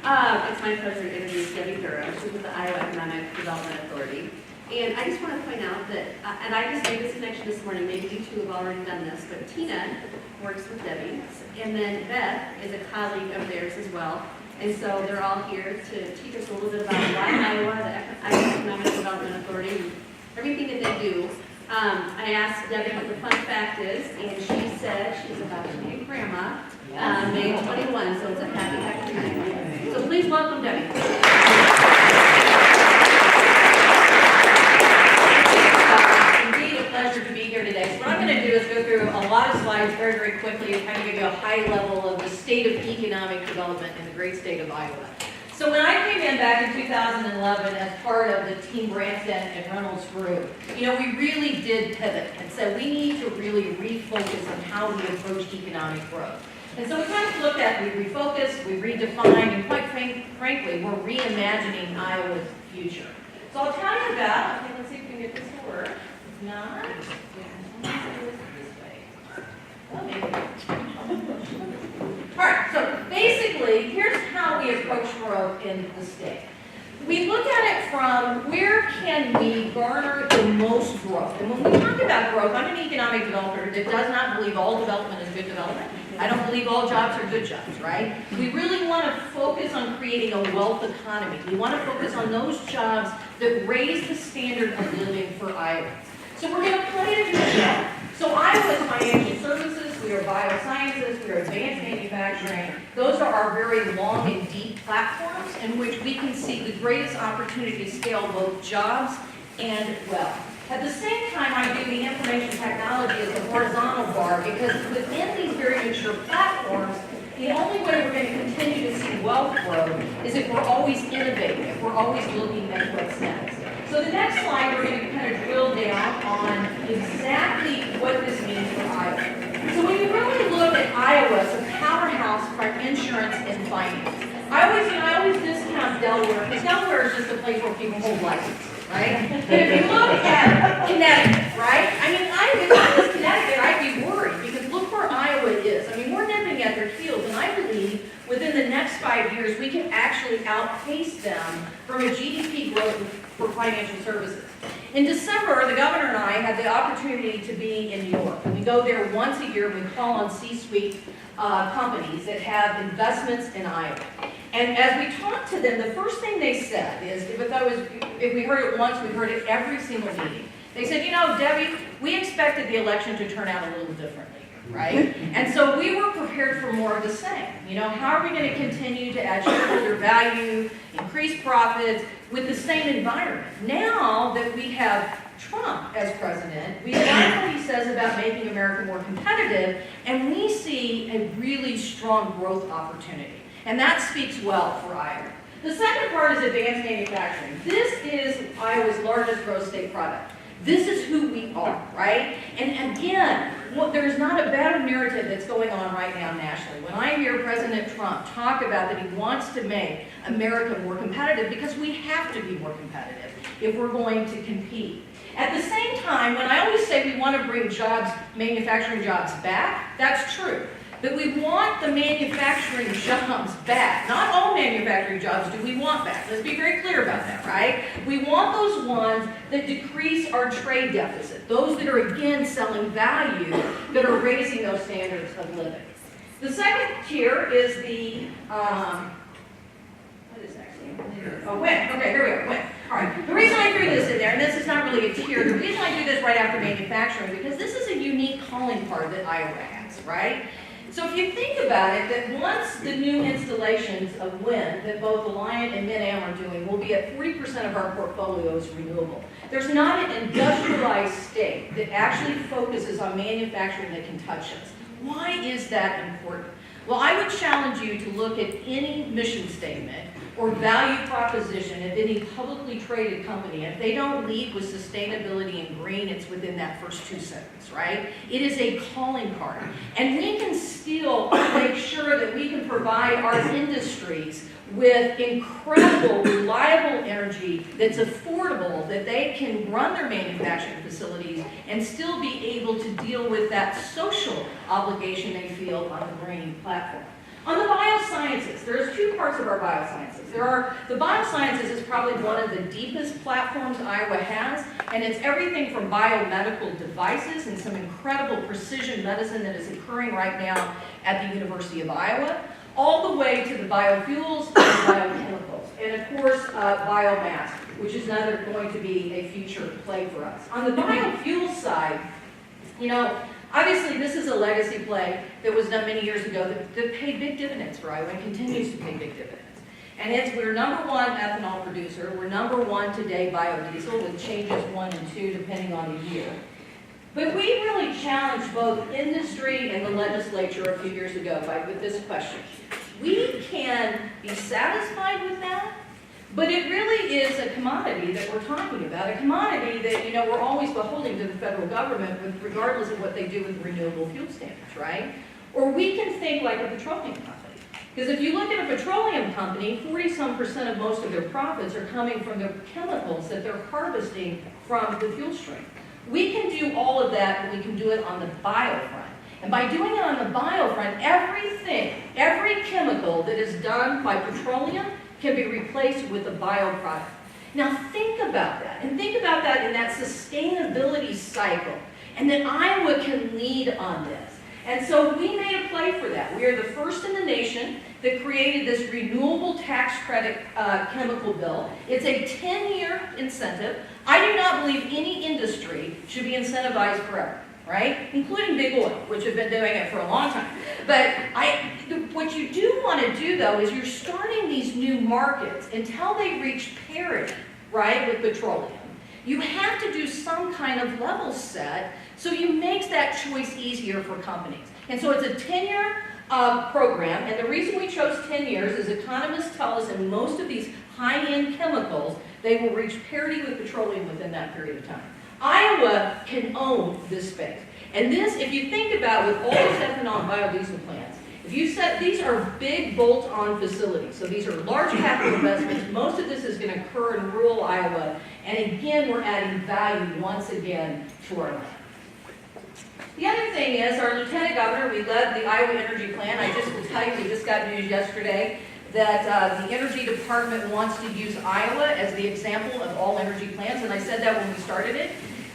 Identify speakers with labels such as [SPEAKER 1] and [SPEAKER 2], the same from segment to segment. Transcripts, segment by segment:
[SPEAKER 1] It's my pleasure to introduce Debbie Durham. She's with the Iowa Economic Development Authority. And I just want to point out that, and I just made this connection this morning, maybe you two have already done this, but Tina works with Debbie, and then Beth is a colleague of theirs as well. And so they're all here to teach us a little bit about why Iowa, the Iowa Economic Development Authority, and everything that they do. I asked Debbie what the fun fact is, and she said she's about to be a grandma, May 21, so it's a happy time. So please welcome Debbie.
[SPEAKER 2] Indeed, a pleasure to be here today. So what I'm going to do is go through a lot of slides very, very quickly and kind of give you a high level of the state of economic development in the great state of Iowa. So when I came in back in 2011 as part of the Team Branstad and Reynolds group, we really did pivot and said we need to really refocus on how we approach economic growth. And so we kind of looked at, we refocused, we redefined, and quite frankly, we're reimagining Iowa's future. So I'll tell you about, okay, let's see if we can get this to work. If not, this way. Well, maybe. All right, so basically, here's how we approach growth in the state. We look at it from where can we garner the most growth. And when we talk about growth, I'm an economic developer that does not believe all development is good development. I don't believe all jobs are good jobs, right? We really want to focus on creating a wealth economy. We want to focus on those jobs that raise the standard of living for Iowans. So we're going to play it into that. So Iowa is financial services, we are biosciences, we are advanced manufacturing. Those are our very long and deep platforms in which we can see the greatest opportunity to scale both jobs and wealth. At the same time, I do the information technology as a horizontal bar because within these very mature platforms, the only way we're going to continue to see wealth growth is if we're always innovating, if we're always looking at what's next. So the next slide, we're going to kind of drill down on exactly what this means for Iowa. So when you really look at Iowa as a powerhouse for insurance and finance, I always discount Delaware, because Delaware is just a place where people hold licenses. Right? But if you look at Connecticut, right? If I was Connecticut, I'd be worried because look where Iowa is. We're nipping at their heels, and I believe within the next 5 years, we can actually outpace them from a GDP growth for financial services. In December, the governor and I had the opportunity to be in New York. We go there once a year. We call on C-suite companies that have investments in Iowa. And as we talked to them, the first thing they said is, if we heard it once, we heard it every single meeting. They said, Debbie, we expected the election to turn out a little differently, right? And so we were prepared for more of the same. How are we going to continue to add shareholder value, increase profits with the same environment? Now that we have Trump as president, we like what he says about making America more competitive, and we see a really strong growth opportunity. And that speaks well for Iowa. The second part is advanced manufacturing. This is Iowa's largest growth state product. This is who we are, right? And again, there's not a better narrative that's going on right now nationally. When I hear President Trump talk about that he wants to make America more competitive, because we have to be more competitive if we're going to compete. At the same time, when I always say we want to bring jobs, manufacturing jobs back, that's true. But we want the manufacturing jobs back. Not all manufacturing jobs do we want back. Let's be very clear about that, right? We want those ones that decrease our trade deficit. Those that are, again, selling value, that are raising those standards of living. The second tier is the, what is actually? Oh, WIN. Okay, here we go, WIN. All right, the reason I threw this in there, and this is not really a tier, the reason I do this right after manufacturing, because this is a unique calling card that Iowa has, right? So if you think about it, that once the new installations of wind that both Alliant and Mid-Am are doing will be at 40% of our portfolio is renewable. There's not an industrialized state that actually focuses on manufacturing that can touch us. Why is that important? Well, I would challenge you to look at any mission statement or value proposition of any publicly traded company. If they don't lead with sustainability and green, it's within that first two sentences, right? It is a calling card. And we can still make sure that we can provide our industries with incredible, reliable energy that's affordable, that they can run their manufacturing facilities and still be able to deal with that social obligation they feel on the green platform. On the biosciences, there's two parts of our biosciences. The biosciences is probably one of the deepest platforms Iowa has, and it's everything from biomedical devices and some incredible precision medicine that is occurring right now at the University of Iowa, all the way to the biofuels and biochemicals, and of course, biomass, which is another going to be a future play for us. On the biofuel side, you know, obviously this is a legacy play that was done many years ago that paid big dividends for Iowa and continues to pay big dividends. And we're #1 ethanol producer, we're #1 today biodiesel with changes 1 and 2 depending on the year. But we really challenged both industry and the legislature a few years ago with this question. We can be satisfied with that, but it really is a commodity that we're talking about, a commodity that, you know, we're always beholding to the federal government with, regardless of what they do with renewable fuel standards, right? Or we can think like a petroleum company. Because if you look at a petroleum company, 40-some% of most of their profits are coming from the chemicals that they're harvesting from the fuel stream. We can do all of that, but we can do it on the bio front. And by doing it on the bio front, every chemical that is done by petroleum can be replaced with a bioproduct. Now think about that, and think about that in that sustainability cycle, and that Iowa can lead on this. And so we made a play for that. We are the first in the nation that created this renewable tax credit chemical bill. It's a 10-year incentive. I do not believe any industry should be incentivized forever, right? Including big oil, which have been doing it for a long time. But what you do want to do, though, is you're starting these new markets until they reach parity, right, with petroleum. You have to do some kind of level set so you make that choice easier for companies. And so it's a 10-year program, and the reason we chose 10 years is economists tell us in most of these high-end chemicals, they will reach parity with petroleum within that period of time. Iowa can own this space. And this, if you think about with all these ethanol and biodiesel plants, if you set, these are big bolt-on facilities. So these are large capital investments. Most of this is going to occur in rural Iowa. And again, we're adding value once again to our land. The other thing is, our Lieutenant Governor, we led the Iowa Energy Plan. I just will tell you, we just got news yesterday that the Energy Department wants to use Iowa as the example of all energy plans. And I said that when we started it.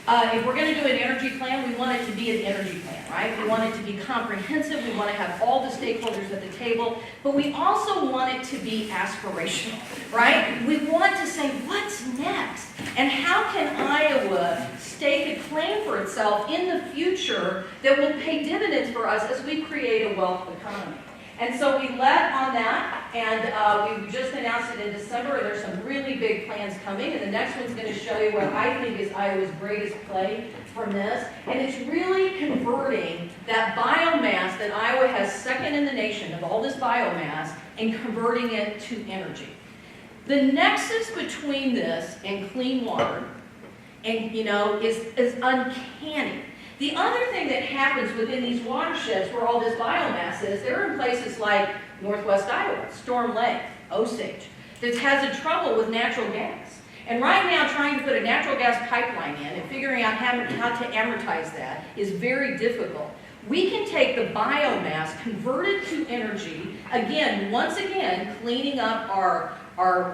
[SPEAKER 2] If we're going to do an energy plan, we want it to be an energy plan, right? We want it to be comprehensive. We want to have all the stakeholders at the table. But we also want it to be aspirational, right? We want to say, what's next? And how can Iowa stake a claim for itself in the future that will pay dividends for us as we create a wealth economy? And so we led on that, and we just announced it in December, and there's some really big plans coming, and the next one's going to show you what I think is Iowa's greatest play from this, and it's really converting that biomass that Iowa has second in the nation of all this biomass and converting it to energy. The nexus between this and clean water, and is uncanny. The other thing that happens within these watersheds where all this biomass is, they're in places like Northwest Iowa, Storm Lake, Osage, that has a trouble with natural gas. And right now, trying to put a natural gas pipeline in and figuring out how to amortize that is very difficult. We can take the biomass, convert it to energy, once again, cleaning up our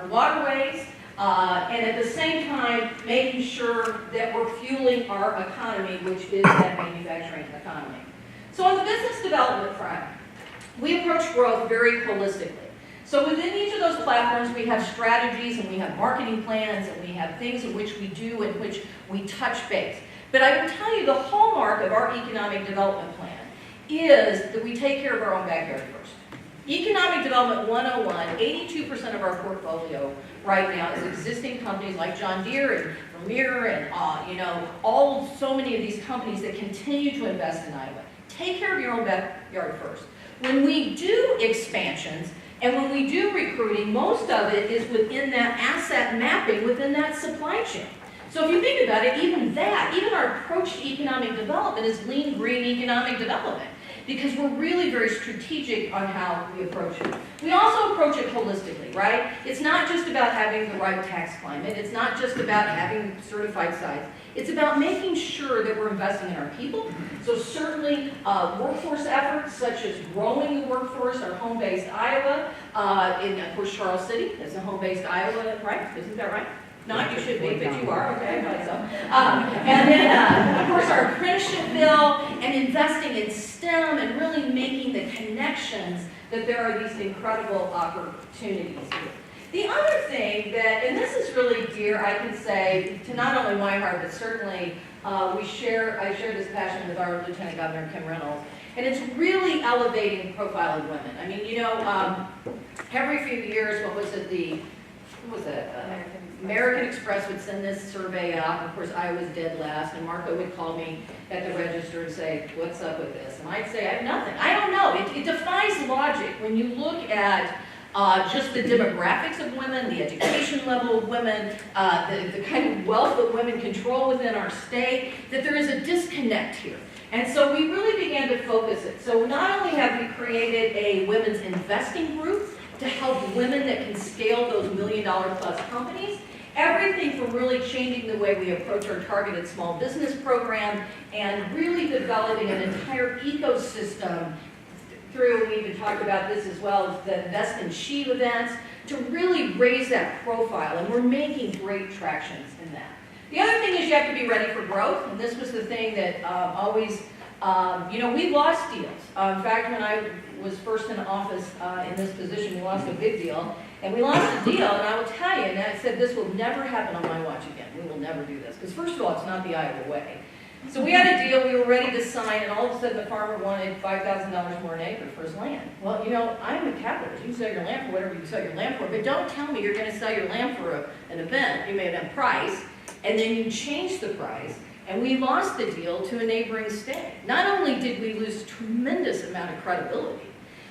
[SPEAKER 2] waterways, and at the same time, making sure that we're fueling our economy, which is that manufacturing economy. So on the business development front, we approach growth very holistically. So within each of those platforms, we have strategies, and we have marketing plans, and we have things in which we do, in which we touch base. But I will tell you, the hallmark of our economic development plan is that we take care of our own backyard first. Economic Development 101, 82% of our portfolio right now is existing companies like John Deere and Vermeer and so many of these companies that continue to invest in Iowa. Take care of your own backyard first. When we do expansions and when we do recruiting, most of it is within that asset mapping, within that supply chain. So if you think about it, even our approach to economic development is lean, green economic development. because we're really very strategic on how we approach it. We also approach it holistically, right? It's not just about having the right tax climate. It's not just about having certified sites. It's about making sure that we're investing in our people. So certainly workforce efforts such as growing the workforce, our home-based Iowa, in of course Charles City is a home-based Iowa, right? Isn't that right? Not you should be, but you are, okay, I thought so. And then, of course, our apprenticeship bill and investing in STEM and really making the connections that there are these incredible opportunities here. The other thing that, and this is really dear, I can say, to not only my heart, but certainly I share this passion with our Lieutenant Governor, Kim Reynolds, and it's really elevating the profile of women. I mean, you know, every few years, American Express would send this survey out, and of course I was dead last, and Marco would call me at the register and say, what's up with this? And I'd say, I have nothing. I don't know. It defies logic when you look at just the demographics of women, the education level of women, the kind of wealth that women control within our state, that there is a disconnect here. And so we really began to focus it. So not only have we created a women's investing group to help women that can scale those $1 million plus companies, everything from really changing the way we approach our targeted small business program and really developing an entire ecosystem through, we even talked about this as well, as the Invest in She events, to really raise that profile, and we're making great tractions in that. The other thing is you have to be ready for growth, and this was the thing that always, you know, we lost deals. In fact, when I was first in office in this position, we lost a big deal, and we lost a deal, and I will tell you, and I said, this will never happen on my watch again. We will never do this, because first of all, it's not the Iowa way. So we had a deal, we were ready to sign, and all of a sudden the farmer wanted $5,000 more an acre for his land. Well, you know, I'm a capitalist. You can sell your land for whatever you can sell your land for, but don't tell me you're going to sell your land for an event. You made a price, and then you changed the price, and we lost the deal to a neighboring state. Not only did we lose a tremendous amount of credibility,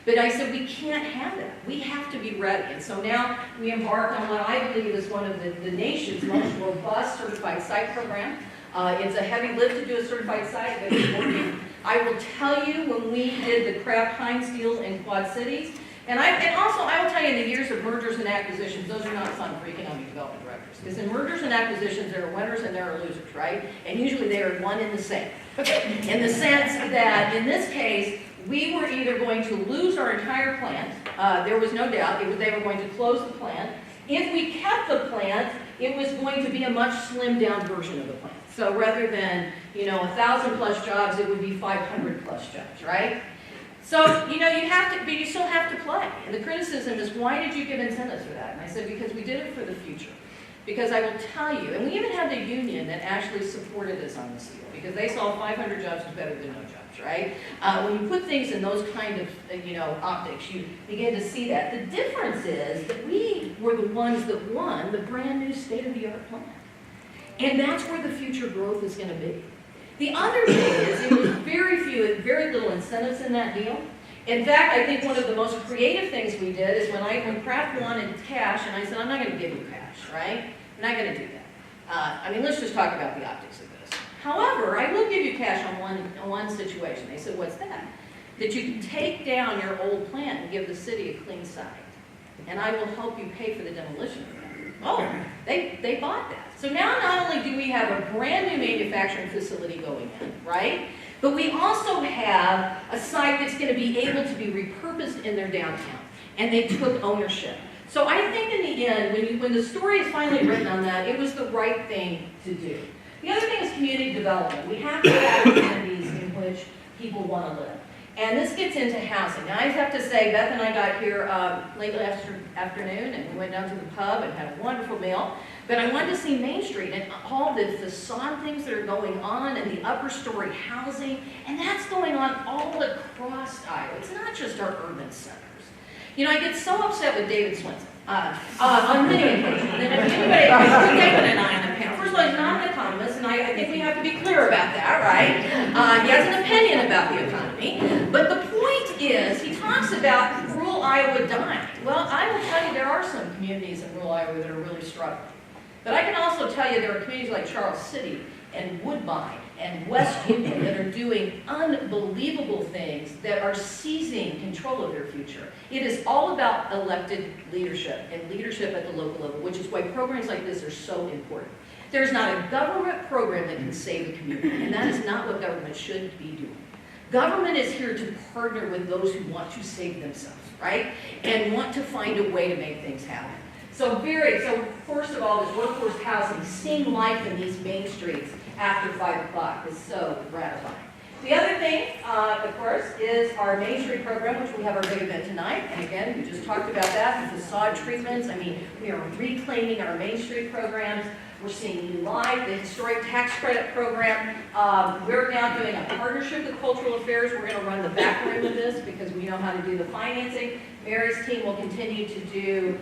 [SPEAKER 2] but I said, we can't have that. We have to be ready. And so now we embark on what I believe is one of the nation's most robust certified site programs. It's a heavy lift to do a certified site, but it's working. I will tell you, when we did the Kraft Heinz deal in Quad Cities, and also I will tell you in the years of mergers and acquisitions, those are not fun for economic development directors. Because in mergers and acquisitions, there are winners and there are losers, right? And usually they are one in the same. In the sense that, in this case, we were either going to lose our entire plant, there was no doubt, they were going to close the plant. If we kept the plant, it was going to be a much slimmed down version of the plant. So rather than, you know, 1,000 plus jobs, it would be 500 plus jobs, right? So, you know, you have to, but you still have to play. And the criticism is, why did you give incentives for that? And I said, because we did it for the future. Because I will tell you, and we even had the union that actually supported us on this deal, because they saw 500 jobs was better than no jobs, right? When you put things in those kind of, you know, optics, you begin to see that. The difference is that we were the ones that won the brand new state-of-the-art plant. And that's where the future growth is going to be. The other thing is, it was very little incentives in that deal. In fact, I think one of the most creative things we did is when Kraft wanted cash, and I said, I'm not going to give you cash, right? I'm not going to do that. I mean, let's just talk about the optics of this. However, I will give you cash on one situation. They said, what's that? That you can take down your old plant and give the city a clean site. And I will help you pay for the demolition of that. Oh, they bought that. So now not only do we have a brand new manufacturing facility going in, right? But we also have a site that's going to be able to be repurposed in their downtown. And they took ownership. So I think in the end, when the story is finally written on that, it was the right thing to do. The other thing is community development. We have to have communities in which people want to live. And this gets into housing. Now, I have to say, Beth and I got here late afternoon, and we went down to the pub and had a wonderful meal. But I wanted to see Main Street and all the facade things that are going on and the upper story housing. And that's going on all across Iowa. It's not just our urban centers. You know, I get so upset with David Swenson on many occasions. And if anybody, David and I on the panel, first of all, he's not an economist, and I think we have to be clear about that, right? He has an opinion about the economy. But the point is, he talks about rural Iowa dying. Well, I will tell you there are some communities in rural Iowa that are really struggling. But I can also tell you there are communities like Charles City and Woodbine and West Union that are doing unbelievable things that are seizing control of their future. It is all about elected leadership and leadership at the local level, which is why programs like this are so important. There's not a government program that can save a community, and that is not what government should be doing. Government is here to partner with those who want to save themselves, right? And want to find a way to make things happen. So first of all, this workforce housing, seeing life in these main streets after 5 o'clock is so gratifying. The other thing, of course, is our Main Street program, which we have our big event tonight. And again, we just talked about that, the facade treatments. I mean, we are reclaiming our Main Street programs. We're seeing new life, the historic tax credit program. We're now doing a partnership with Cultural Affairs. We're going to run the back room of this because we know how to do the financing. Mary's team will continue to do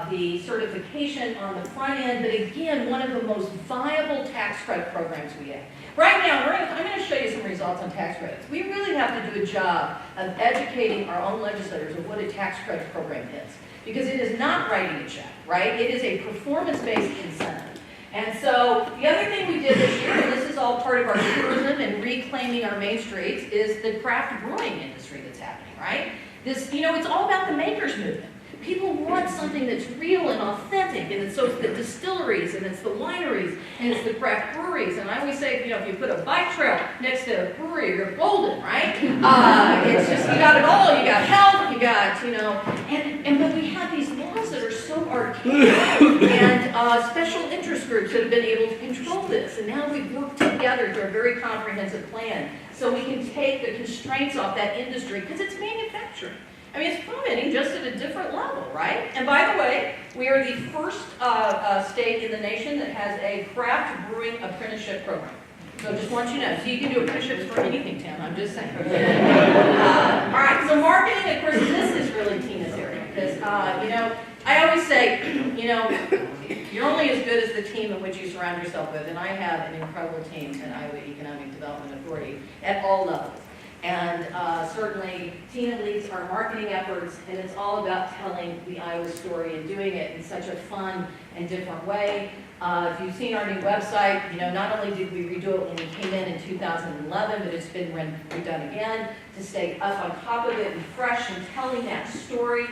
[SPEAKER 2] the certification on the front end, but again, one of the most viable tax credit programs we have. Right now, I'm going to show you some results on tax credits. We really have to do a job of educating our own legislators of what a tax credit program is, because it is not writing a check, right? It is a performance-based incentive. And so the other thing we did this year, and this is all part of our tourism and reclaiming our main streets, is the craft brewing industry that's happening, right? This, it's all about the makers movement. People want something that's real and authentic, and so it's the distilleries, and it's the wineries, and it's the craft breweries. And I always say, if you put a bike trail next to a brewery, you're golden, right? It's just, you got it all. You got health, you got, but we have these laws that are so archaic, and special interest groups that have been able to control this. And now we've worked together to a very comprehensive plan so we can take the constraints off that industry, because it's manufacturing. I mean, it's permitting just at a different level, right? And by the way, we are the first state in the nation that has a craft brewing apprenticeship program. So just want you to know. So you can do apprenticeships for anything, Tim, I'm just saying. All right, so marketing, of course, this is really Tina's area. Because, I always say, you're only as good as the team in which you surround yourself with. And I have an incredible team at Iowa Economic Development Authority at all levels. And certainly, Tina leads our marketing efforts, and it's all about telling the Iowa story and doing it in such a fun and different way. If you've seen our new website, not only did we redo it when we came in 2011, but it's been redone again to stay up on top of it and fresh and telling that story,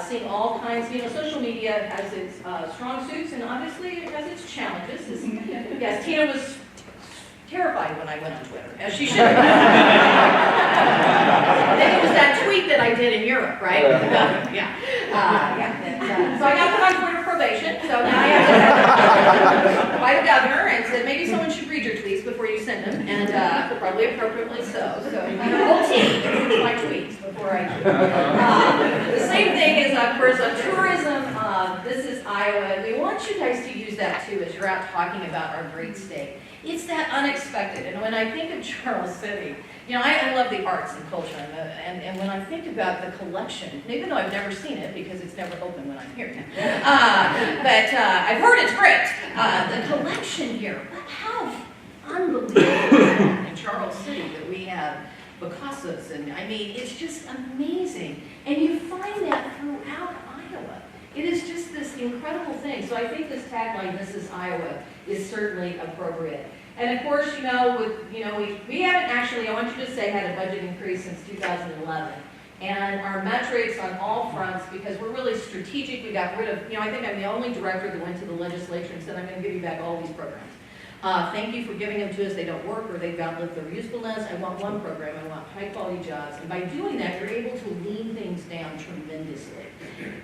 [SPEAKER 2] seeing all kinds. Social media has its strong suits, and obviously it has its challenges. Yes, Tina was terrified when I went on Twitter, as she should have. I think it was that tweet that I did in Europe, right? So I got put on Twitter probation, so now I have to by the governor and said maybe someone should read your tweets before you send them, and probably appropriately so. So the whole team reads my tweets before I tweet. The same thing is, of course, on tourism. This is Iowa, and we want you guys to use that too as you're out talking about our great state. It's that unexpected, and when I think of Charles City, I love the arts and culture, and when I think about the collection, even though I've never seen it because it's never open when I'm here, but I've heard it's great. The collection here, how unbelievable in Charles City that we have Picasso's, and I mean, it's just amazing, and you find that throughout Iowa. It is just this incredible thing. So I think this tagline, "This is Iowa," is certainly appropriate. And of course, we haven't actually, I want you to say, had a budget increase since 2011. And our metrics on all fronts, because we're really strategic, we got rid of, I think I'm the only director that went to the legislature and said, I'm going to give you back all these programs. Thank you for giving them to us. They don't work or they've outlived their usefulness. I want one program. I want high quality jobs. And by doing that, you're able to lean things down tremendously.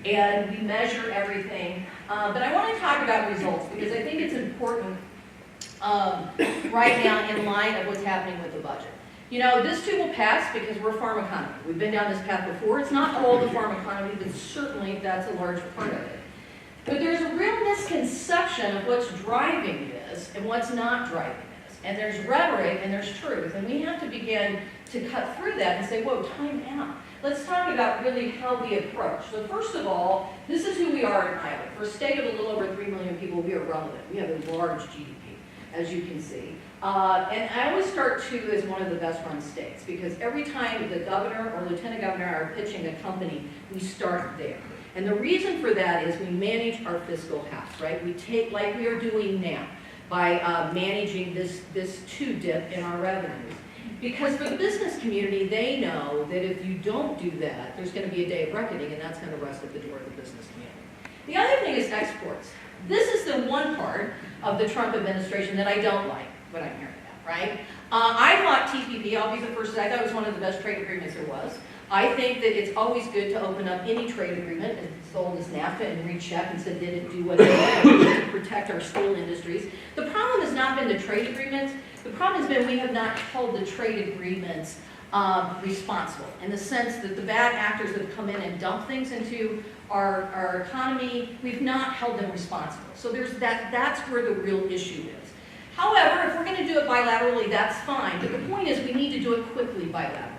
[SPEAKER 2] And we measure everything. But I want to talk about results because I think it's important right now in light of what's happening with the budget. This too will pass because we're a farm economy. We've been down this path before. It's not all the farm economy, but certainly that's a large part of it. But there's a real misconception of what's driving this and what's not driving this. And there's rhetoric and there's truth. And we have to begin to cut through that and say, whoa, time out. Let's talk about really how we approach. So first of all, this is who we are in Iowa. For a state of a little over 3 million people, we are relevant. We have a large GDP, as you can see. And I always start, too, as one of the best-run states, because every time the governor or lieutenant governor are pitching a company, we start there. And the reason for that is we manage our fiscal house, right? We take, like we are doing now. by managing this two dip in our revenues. Because for the business community, they know that if you don't do that, there's going to be a day of reckoning, and that's going to rust at the door of the business community. The other thing is exports. This is the one part of the Trump administration that I don't like, what I'm hearing about, right? I thought TPP, I'll be the first to say, I thought it was one of the best trade agreements there was. I think that it's always good to open up any trade agreement, as old as NAFTA, and recheck and say, did it do what it did to protect our steel industries? The problem has not been the trade agreements. The problem has been we have not held the trade agreements responsible, in the sense that the bad actors that have come in and dumped things into our economy, we've not held them responsible. So that's where the real issue is. However, if we're going to do it bilaterally, that's fine. But the point is we need to do it quickly bilaterally.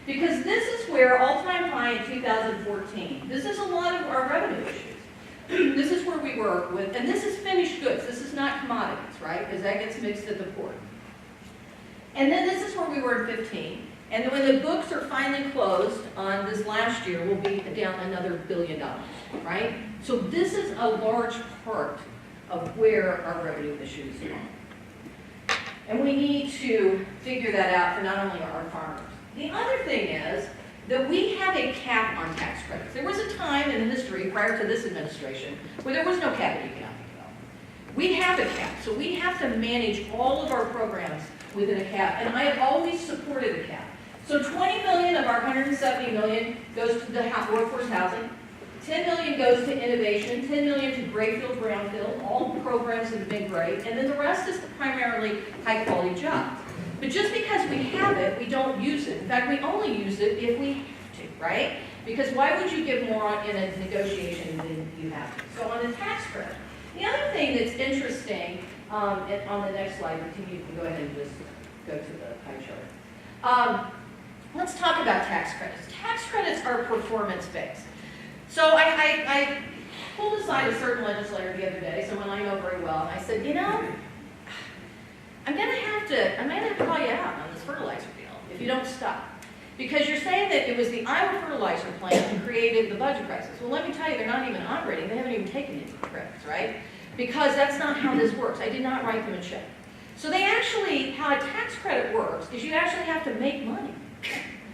[SPEAKER 2] Because this is where all-time high in 2014, this is a lot of our revenue issues. This is where we were with, and this is finished goods. This is not commodities, right? Because that gets mixed at the port. And then this is where we were in 15. And then when the books are finally closed on this last year, we'll be down another $1 billion, right? So this is a large part of where our revenue issues are. And we need to figure that out for not only our farmers. The other thing is that we have a cap on tax credits. There was a time in history prior to this administration where there was no cap in economic development. We have a cap, so we have to manage all of our programs within a cap, and I have always supported a cap. So 20 million of our 170 million goes to the workforce housing, 10 million goes to innovation, 10 million to Grayfield, Brownfield, all programs that have been great, and then the rest is primarily high-quality jobs. But just because we have it, we don't use it. In fact, we only use it if we have to, right? Because why would you give more in a negotiation than you have to? So on the tax credit. The other thing that's interesting, on the next slide, you can go ahead and just go to the pie chart. Let's talk about tax credits. Tax credits are performance-based. So I pulled aside a certain legislator the other day, someone I know very well, and I said, you know, I'm gonna have to call you out on this fertilizer deal if you don't stop. Because you're saying that it was the Iowa fertilizer plant that created the budget crisis. Well, let me tell you, they're not even operating. They haven't even taken any credits, right? Because that's not how this works. I did not write them a check. So they actually, how a tax credit works is you actually have to make money.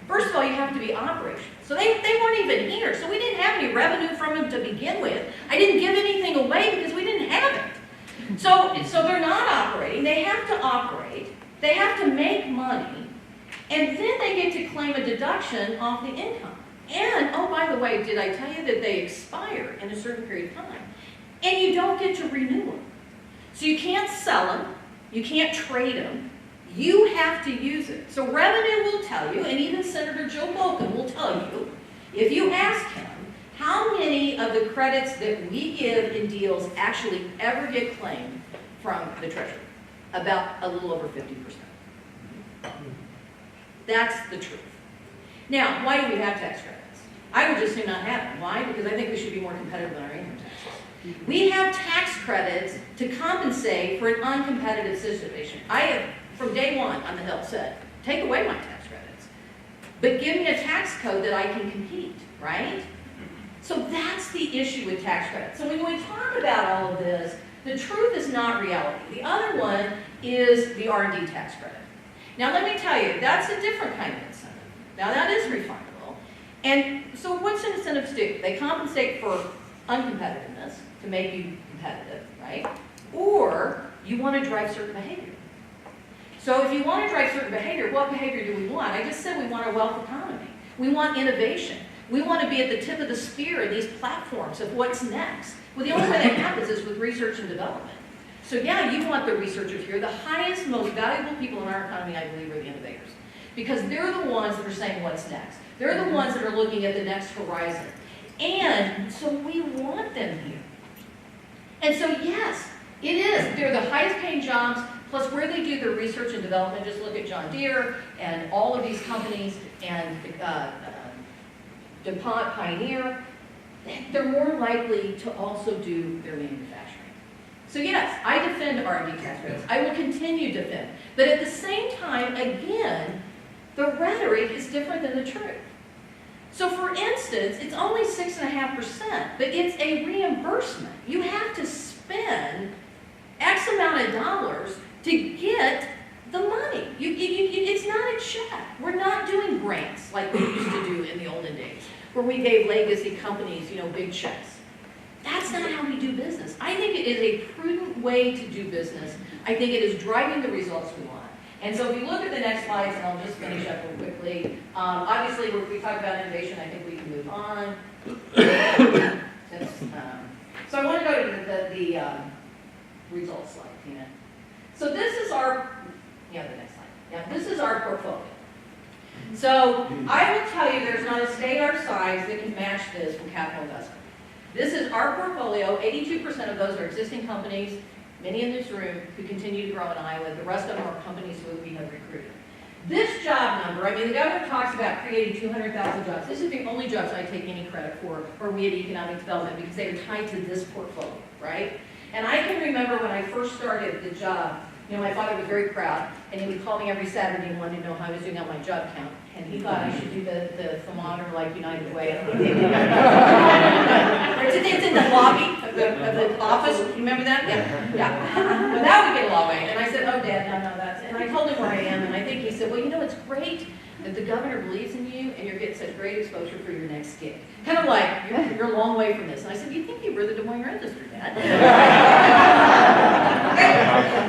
[SPEAKER 2] First of all, you have to be operational. So they weren't even here. So we didn't have any revenue from them to begin with. I didn't give anything away because we didn't have it. So they're not operating. They have to operate. They have to make money. And then they get to claim a deduction off the income. And, oh, by the way, did I tell you that they expire in a certain period of time? And you don't get to renew them. So you can't sell them. You can't trade them. You have to use it. So revenue will tell you, and even Senator Joe Bolton will tell you, if you ask him, how many of the credits that we give in deals actually ever get claimed from the Treasury? About a little over 50%. That's the truth. Now, why do we have tax credits? I would just do not have them. Why? Because I think we should be more competitive than our income taxes. We have tax credits to compensate for an uncompetitive situation. I have, from day one on the Hill, said, take away my tax credits, but give me a tax code that I can compete, right? So that's the issue with tax credits. So when we talk about all of this, the truth is not reality. The other one is the R&D tax credit. Now let me tell you, that's a different kind of incentive. Now that is refundable. And so what's incentives do? They compensate for uncompetitiveness to make you competitive, right? Or you want to drive certain behavior. So if you want to drive certain behavior, what behavior do we want? I just said we want a wealth economy. We want innovation. We want to be at the tip of the spear in these platforms of what's next. Well, the only way that happens is with research and development. So yeah, you want the researchers here. The highest, most valuable people in our economy, I believe, are the innovators. Because they're the ones that are saying what's next. They're the ones that are looking at the next horizon. And so we want them here. And so yes, it is. They're the highest paying jobs, plus where they do their research and development. Just look at John Deere and all of these companies and DuPont, Pioneer. They're more likely to also do their manufacturing. So yes, I defend R&D tax credits. I will continue to defend. But at the same time, again, the rhetoric is different than the truth. So for instance, it's only 6.5%, but it's a reimbursement. You have to spend X amount of dollars to get the money. It's not a check. We're not doing grants like we used to do in the olden days, where we gave legacy companies, big checks. That's not how we do business. I think it is a prudent way to do business. I think it is driving the results we want. And so if you look at the next slides, and I'll just finish up real quickly. Obviously, we talked about innovation. I think we can move on. So I want to go to the results slide, Tina. So this is our, the next slide. Yeah, this is our portfolio. So I will tell you there's not a state our size that can match this for capital investment. This is our portfolio. 82% of those are existing companies, many in this room, who continue to grow in Iowa. The rest of them are companies who we have recruited. This job number, the governor talks about creating 200,000 jobs. This is the only jobs I take any credit for, or we at Economic Development, because they are tied to this portfolio, right? And I can remember when I first started the job, my father was very proud, and he would call me every Saturday and wanted to know how I was doing on my job count. And he thought I should do the thermometer like United Way. It's in the lobby of the office. You remember that? Yeah. But that would get a long way. And I said, oh, Dad, no, that's... And I told him where I am, and I think he said, well, it's great that the governor believes in you, and you're getting such great exposure for your next gig. Kind of like, you're a long way from this. And I said, you think you were the Des Moines Register, Dad?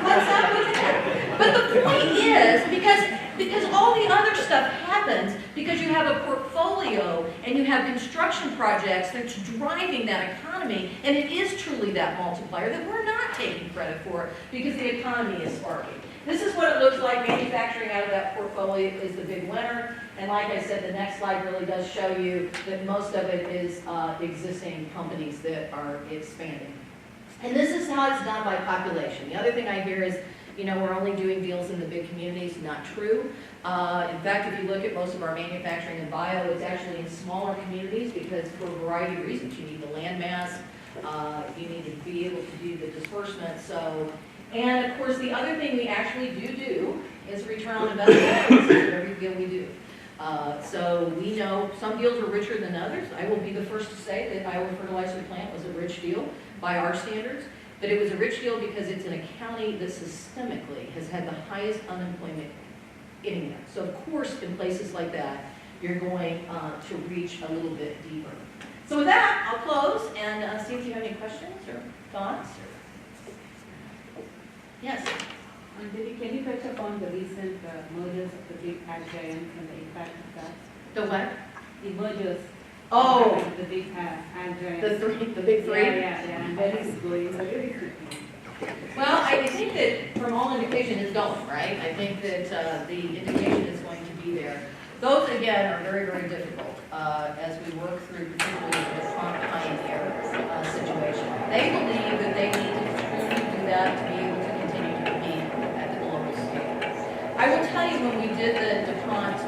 [SPEAKER 2] What's up with that? But the point is, because all the other stuff happens because you have a portfolio and you have construction projects that's driving that economy, and it is truly that multiplier that we're not taking credit for because the economy is sparking. This is what it looks like. Manufacturing out of that portfolio is the big winner. And like I said, the next slide really does show you that most of it is existing companies that are expanding. And this is how it's done by population. The other thing I hear is, we're only doing deals in the big communities. Not true. In fact, if you look at most of our manufacturing in bio, it's actually in smaller communities because for a variety of reasons. You need the land mass. You need to be able to do the disbursement. And of course, the other thing we actually do is return on investment for every deal we do. So we know some deals are richer than others. I will be the first to say that Iowa Fertilizer Plant was a rich deal by our standards, but it was a rich deal because it's in a county that systemically has had the highest unemployment anywhere. So of course, in places like that, you're going to reach a little bit deeper. So with that, I'll close and see if you have any questions or thoughts. Yes.
[SPEAKER 3] Can you touch upon the recent mergers of the big ag giants and the impact of that?
[SPEAKER 2] The what?
[SPEAKER 3] The mergers.
[SPEAKER 2] Oh,
[SPEAKER 3] The big ag giants.
[SPEAKER 2] the big three?
[SPEAKER 3] Yeah, and where it's going really quickly.
[SPEAKER 2] Well, I think that from all indication it's going, right? I think that the indication is going to be there. Those, again, are very, very difficult as we work through particularly the Trump Pioneer situation. They believe that they need to truly do that to be able to continue to compete at the global scale. I will tell you, when we did the DuPont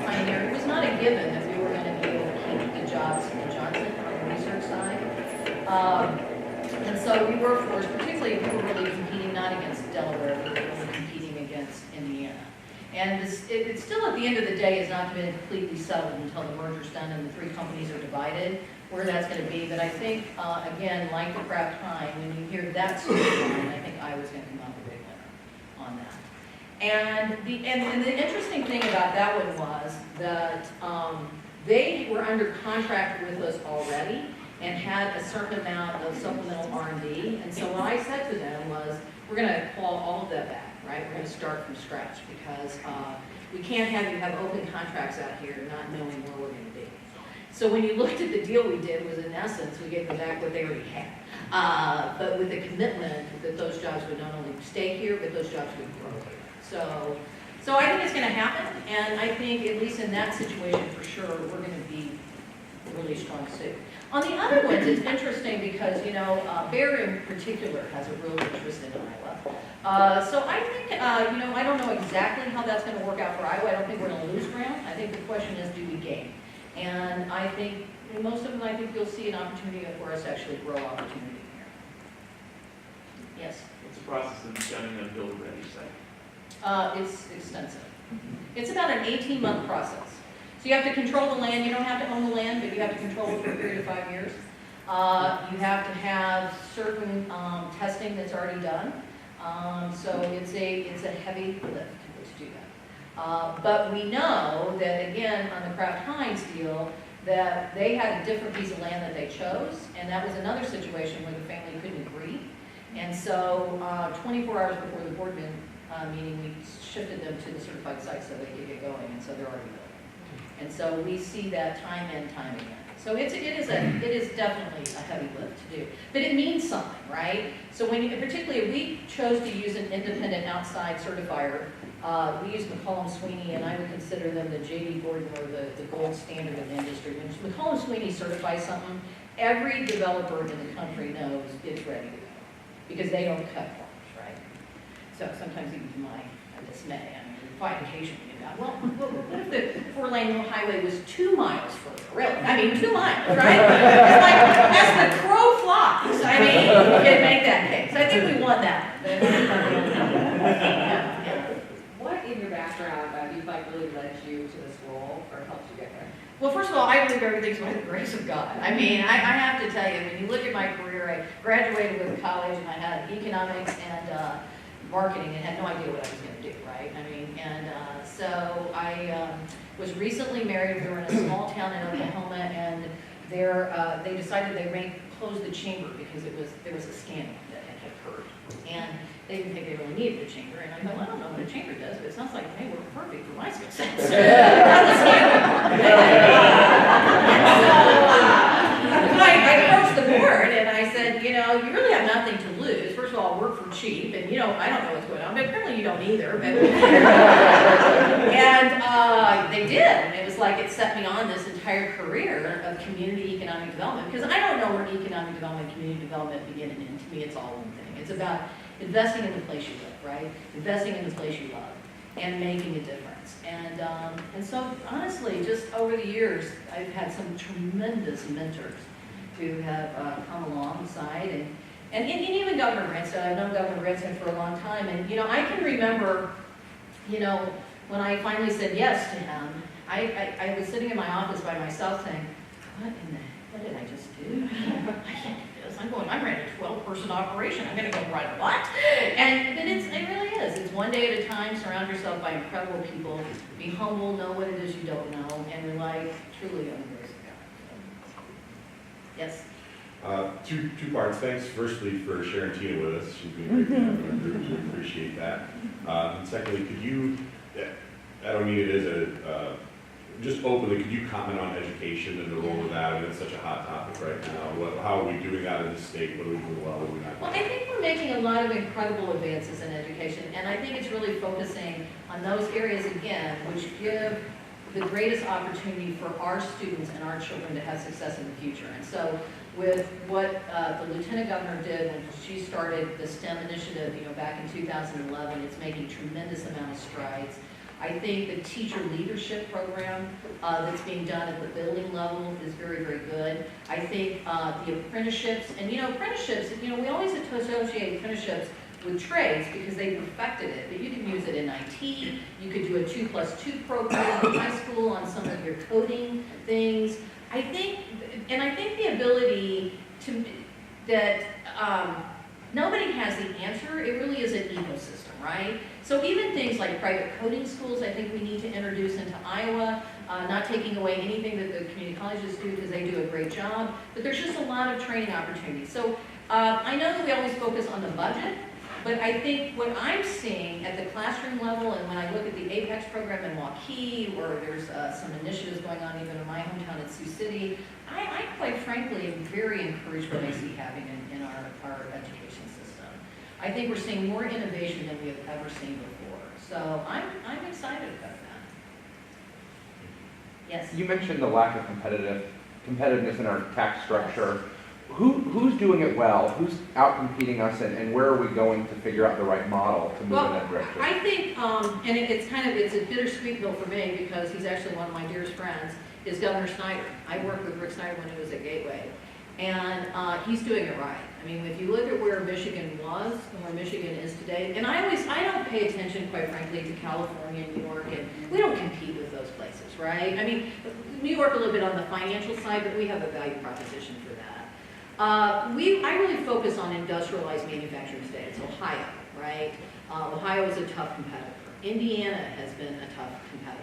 [SPEAKER 2] Pioneer, it was not a given that we were going to be able to keep the jobs in Johnson on the research side. And so we were forced, particularly we were really competing not against Delaware, we were really competing against Indiana. And it still, at the end of the day, has not been completely settled until the merger's done and the three companies are divided, where that's going to be. But I think, again, like the Kraft Heinz, when you hear that storyline, I think Iowa's going to come out the big winner on that. And the interesting thing about that one was that they were under contract with us already and had a certain amount of supplemental R&D. And so what I said to them was, we're going to claw all of that back, right? We're going to start from scratch because we can't have you have open contracts out here not knowing where we're going to be. So when you looked at the deal we did, was in essence, we gave them back what they already had. But with the commitment that those jobs would not only stay here, but those jobs would grow here. So I think it's going to happen, and I think at least in that situation for sure, we're going to be a really strong suit. On the other ones, it's interesting because, Bayer in particular has a real interest in Iowa. So I think, I don't know exactly how that's going to work out for Iowa. I don't think we're going to lose ground. I think the question is, do we gain? And I think, most of them, I think you'll see an opportunity for us to actually grow opportunity here. Yes?
[SPEAKER 4] What's the process of becoming a build-ready site?
[SPEAKER 2] It's extensive. It's about an 18-month process. So you have to control the land. You don't have to own the land, but you have to control it for a period of 5 years. You have to have certain testing that's already done. So it's a heavy lift to do that. But we know that, again, on the Kraft Heinz deal, that they had a different piece of land that they chose, and that was another situation where the family couldn't agree. And so 24 hours before the board meeting, we shifted them to the certified site so they could get going, and so they're already building. And so we see that time and time again. So it is definitely a heavy lift to do, but it means something, right? So particularly if we chose to use an independent outside certifier, we use McCollum Sweeney, and I would consider them the J.D. Gordon or the gold standard of the industry. When McCollum Sweeney certifies something, every developer in the country knows it's ready to go, because they don't cut corners, right? So sometimes even to my dismay, I mean, we fight occasionally about, well, what if the 4-lane highway was 2 miles further? Really? I mean, 2 miles, right? It's like, as the crow flies, I mean, you can make that case. I think we won that. Yeah.
[SPEAKER 5] What in your background do you feel like really led you to this role or helped you get there?
[SPEAKER 2] Well, first of all, I believe everything's by the grace of God. I mean, I have to tell you, when you look at my career, I graduated with college and I had economics and marketing and had no idea what I was going to do, right? I mean, and so I was recently married. We were in a small town in Oklahoma, and there they decided they may close the chamber because there was a scandal that had occurred, and they didn't think they really needed a chamber. And I thought, well, I don't know what a chamber does, but it sounds like they were perfect for my skill sets. I approached the board and I said, you know, you really have nothing to lose. First of all, work for cheap, and you know, I don't know what's going on, but apparently you don't either. But and they did, and it was like it set me on this entire career of community economic development, because I don't know where economic development, community development begin and end. To me, it's all one thing. It's about investing in the place you live, right? Investing in the place you love and making a difference. And so honestly, just over the years, I've had some tremendous mentors who have come alongside, and even Governor Branstad. I've known Governor Branstad for a long time, and you know, I can remember, you know, when I finally said yes to him, I was sitting in my office by myself saying, what did I just do? I can't do this. I'm running a 12-person operation. I'm going to go run what? But it really is. It's one day at a time. Surround yourself by incredible people. Be humble. Know what it is you don't know, and rely truly on the grace of God. Yes.
[SPEAKER 6] Two parts. Thanks, firstly, for sharing Tina with us. She's been great. We appreciate that. And secondly, could you, I don't mean it as a, just openly, could you comment on education and the role of that? I mean, it's such a hot topic right now. How are we doing that in the state? What are we doing well? What are we not doing?
[SPEAKER 2] Well, I think we're making a lot of incredible advances in education, and I think it's really focusing on those areas, again, which give the greatest opportunity for our students and our children to have success in the future. And so with what the Lieutenant Governor did when she started the STEM initiative, you know, back in 2011, it's making tremendous amount of strides. I think the teacher leadership program that's being done at the building level is very, very good. I think the apprenticeships, and you know, apprenticeships, you know, we always associate apprenticeships with trades because they perfected it, but you can use it in IT, you could do a 2+2 program in high school on some of your coding things. I think the ability to, that nobody has the answer, it really is an ecosystem, right? So even things like private coding schools, I think we need to introduce into Iowa, not taking away anything that the community colleges do because they do a great job, but there's just a lot of training opportunities. So I know that we always focus on the budget, but I think what I'm seeing at the classroom level, and when I look at the APEX program in Waukee, or there's some initiatives going on even in my hometown at Sioux City, I quite frankly am very encouraged what I see happening in our education system. I think we're seeing more innovation than we have ever seen before. So I'm excited about that. Yes?
[SPEAKER 7] You mentioned the lack of competitiveness in our tax structure. Who's doing it well? Who's out-competing us, and where are we going to figure out the right model to move in that direction?
[SPEAKER 2] I think, and it's a bittersweet pill for me because he's actually one of my dearest friends, is Governor Snyder. I worked with Rick Snyder when he was at Gateway, and he's doing it right. I mean, if you look at where Michigan was and where Michigan is today, and I don't pay attention, quite frankly, to California and New York, and we don't compete with those places, right? I mean, New York a little bit on the financial side, but we have a value proposition for that. I really focus on industrialized manufacturing states, Ohio, right? Ohio is a tough competitor. Indiana has been a tough competitor.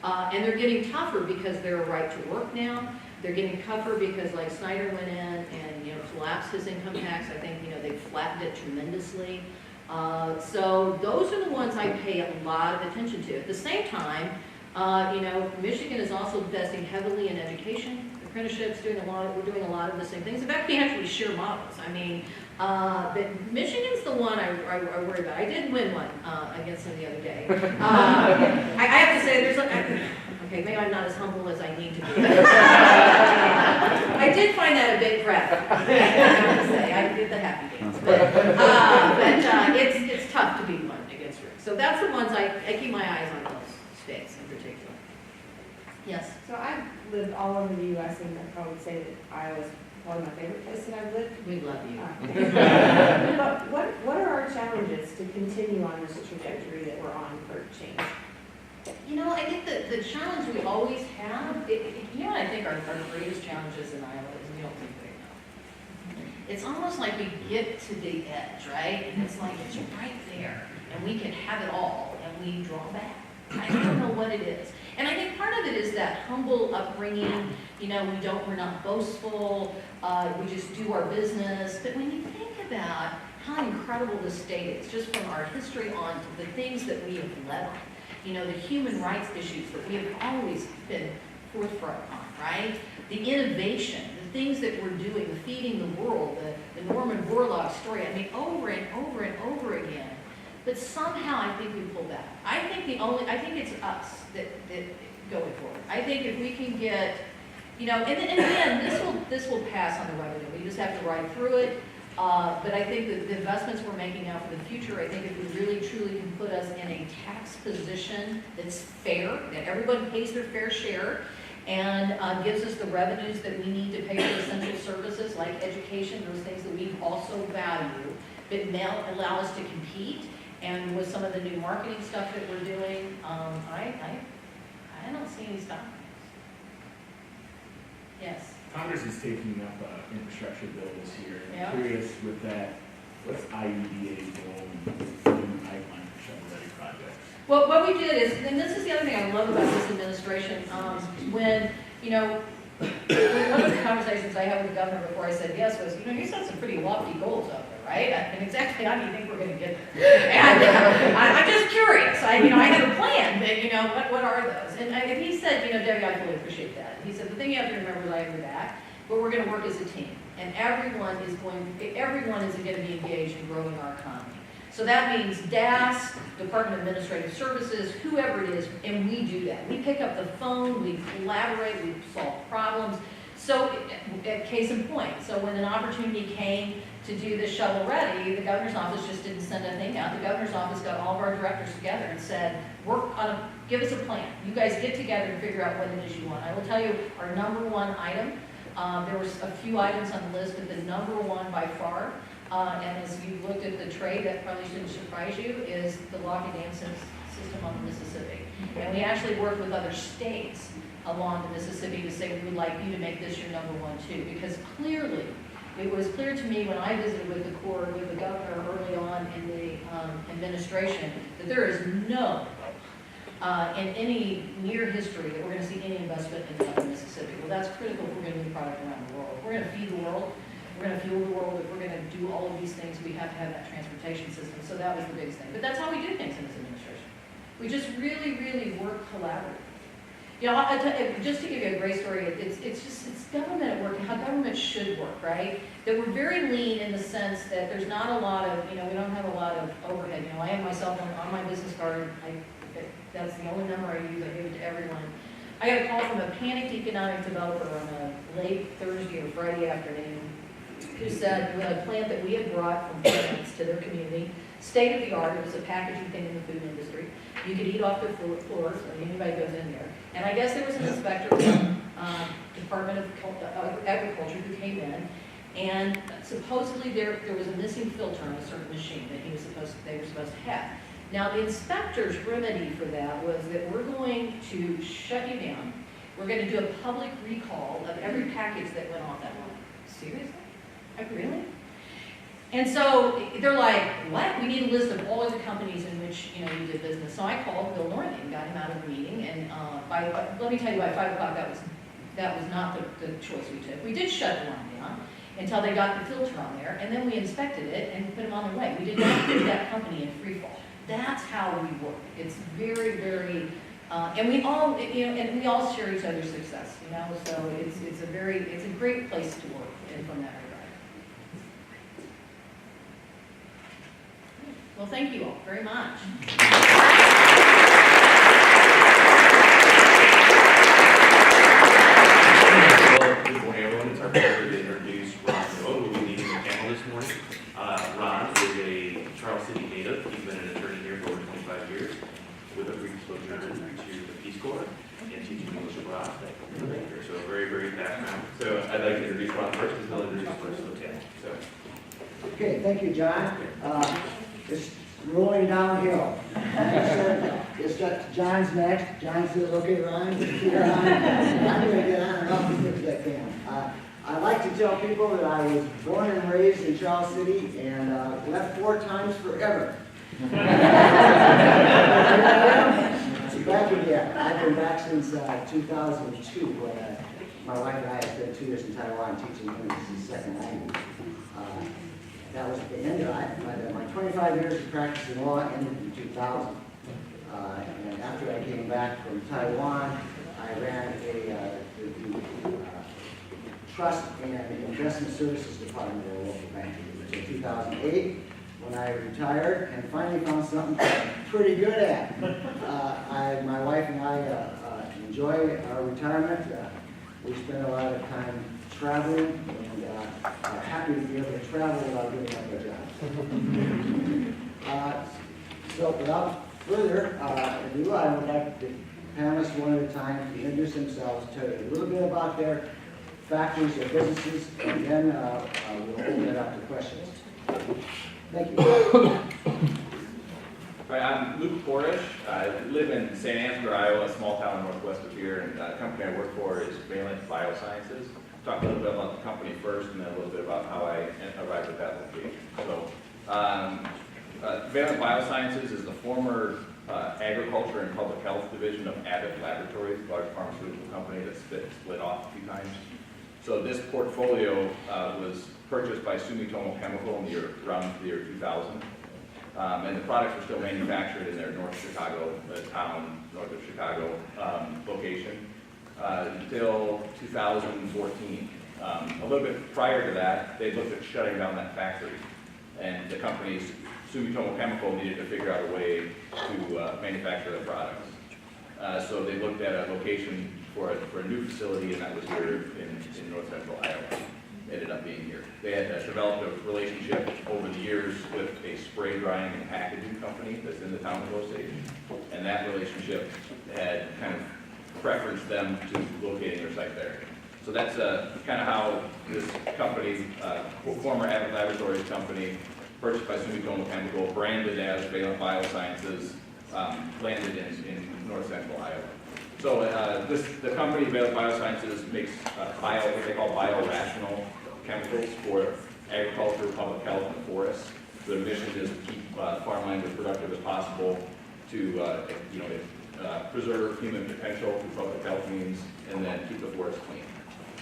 [SPEAKER 2] And they're getting tougher because they're a right to work now. They're getting tougher because like Snyder went in and, collapsed his income tax. I think, they flattened it tremendously. So those are the ones I pay a lot of attention to. At the same time, Michigan is also investing heavily in education, apprenticeships, we're doing a lot of the same things. In fact, we actually share models. I mean, but Michigan's the one I worry about. I did win one against them the other day. I have to say, okay, maybe I'm not as humble as I need to be. I did find that a bit gratifying, I have to say. I did the happy dance. But it's tough to beat one against Rick. So that's the ones I keep my eyes on those states in particular. Yes?
[SPEAKER 8] So I've lived all over the U.S. and I would say that Iowa's probably my favorite place that I've lived.
[SPEAKER 2] We love you.
[SPEAKER 8] But what are our challenges to continue on this trajectory that we're on for change?
[SPEAKER 2] I think the challenge we always have, I think our greatest challenges in Iowa is we don't think big enough. It's almost like we get to the edge, right? And it's like, it's right there, and we can have it all, and we draw back. I don't know what it is. And I think part of it is that humble upbringing, we're not boastful, we just do our business. But when you think about how incredible the state is, just from our history on to the things that we have led on, the human rights issues that we have always been forefront on, right? The innovation, the things that we're doing, the feeding the world, the Norman Borlaug story, over and over and over again. But somehow I think we pull back. I think it's us that going forward. I think if we can get, and again, this will pass on the revenue. We just have to ride through it. But I think that the investments we're making now for the future, I think if we really truly can put us in a tax position that's fair, that everyone pays their fair share, and gives us the revenues that we need to pay for essential services like education, those things that we also value, but now allow us to compete. And with some of the new marketing stuff that we're doing, I don't see any stopping. Yes.
[SPEAKER 9] Congress is taking up infrastructure bill this year.
[SPEAKER 2] Yeah.
[SPEAKER 9] I'm curious with that, what's IEDA's role in the pipeline for shovel-ready projects?
[SPEAKER 2] Well, what we did is, and this is the other thing I love about this administration, when one of the conversations I had with the governor before I said yes was, you set some pretty lofty goals out there, right? And exactly how do you think we're going to get there? And I'm just curious. I have a plan, but what are those? And he said, Debbie, I fully appreciate that. He said, the thing you have to remember is I have your back, but we're going to work as a team. And everyone is going to be engaged in growing our economy. So that means DAS, Department of Administrative Services, whoever it is, and we do that. We pick up the phone, we collaborate, we solve problems. So, case in point, so when an opportunity came to do this shovel ready, the governor's office just didn't send a thing out. The governor's office got all of our directors together and said, give us a plan. You guys get together and figure out what it is you want. I will tell you, our number one item, there was a few items on the list, but the number one by far, and as you looked at the trade, that probably shouldn't surprise you, is the lock and dam system on the Mississippi. And we actually worked with other states along the Mississippi to say we would like you to make this your number one too, because clearly, it was clear to me when I visited with the Corps, with the governor early on in the administration, that there is no, in any near history, that we're going to see any investment in the Mississippi. Well, that's critical if we're going to move product around the world. If we're going to feed the world, if we're going to fuel the world, if we're going to do all of these things, we have to have that transportation system. So that was the biggest thing. But that's how we do things in this administration. We just really, really work collaboratively. Just to give you a great story, it's government at work and how government should work, right? That we're very lean in the sense that there's not a lot of, we don't have a lot of overhead. I have my cell phone on my business card. That's the only number I use. I give it to everyone. I got a call from a panicked economic developer on a late Thursday or Friday afternoon who said we had a plant that we had brought from France to their community, state of the art. It was a packaging thing in the food industry. You could eat off the floors when anybody goes in there. And I guess there was an inspector from Department of Agriculture who came in, and supposedly there was a missing filter on a certain machine that they were supposed to have. Now the inspector's remedy for that was that we're going to shut you down. We're going to do a public recall of every package that went off that line. Seriously? Like, really? And so they're like, what? We need a list of all of the companies in which, you did business. So I called Bill Northing, got him out of the meeting, and let me tell you, by 5 o'clock, that was not the choice we took. We did shut the line down until they got the filter on there, and then we inspected it and put them on their way. We did not put that company in free fall. That's how we work. It's very, very, and we all, and we all share each other's success, so it's a great place to work, and from that regard. Well, thank you all very much.
[SPEAKER 4] Well, good morning, everyone. It's our pleasure to introduce Ron Rowe, who we need in the panel this morning. Ron is a Charles City native. He's been an attorney here for over 25 years with a brief exposure to the Peace Corps and teaching English abroad. So a very, very background. So I'd like to introduce Ron first, because he'll introduce first hotel. So.
[SPEAKER 10] Okay, thank you, John. It's rolling downhill. It's got John's next. John says, okay, Ryan, I'm going to get on and off as quick as I can. I like to tell people that I was born and raised in Charles City and left 4 times forever. So back again. I've been back since 2002 when my wife and I had spent 2 years in Taiwan teaching English as a second language. That was at the end of my 25 years of practicing law ended in 2000. And after I came back from Taiwan, I ran the Trust and Investment Services Department of a local bank. In 2008, when I retired and finally found something I'm pretty good at. My wife and I enjoy our retirement. We spend a lot of time traveling, and I'm happy to be able to travel without giving up our job. So without further ado, I would like the panelists one at a time to introduce themselves, tell you a little bit about their factories, their businesses, and then we'll open it up to questions. Thank you.
[SPEAKER 11] Hi, I'm Luke Korish. I live in St. Ansgar, Iowa, a small town northwest of here, and the company I work for is Valent Biosciences. Talk a little bit about the company first, and then a little bit about how I arrived at that location. So, Valent Biosciences is the former agriculture and public health division of Abbott Laboratories, a large pharmaceutical company that's been split off a few times. So this portfolio was purchased by Sumitomo Chemical around the year 2000. And the products are still manufactured in their North Chicago, north of Chicago location until 2014. A little bit prior to that, they looked at shutting down that factory. And the company's Sumitomo Chemical needed to figure out a way to manufacture their products. So they looked at a location for a new facility, and that was here in north central Iowa. Ended up being here. They had developed a relationship over the years with a spray drying and packaging company that's in the town of Osage, and that relationship had kind of preferenced them to locating their site there. So that's kind of how this company, former Abbott Laboratories company, purchased by Sumitomo Chemical, branded as Valent Biosciences, landed in north central Iowa. So the company, Valent Biosciences, makes what they call biorational chemicals for agriculture, public health, and forests. So their mission is to keep farmland as productive as possible, to preserve human potential through public health means, and then keep the forest clean.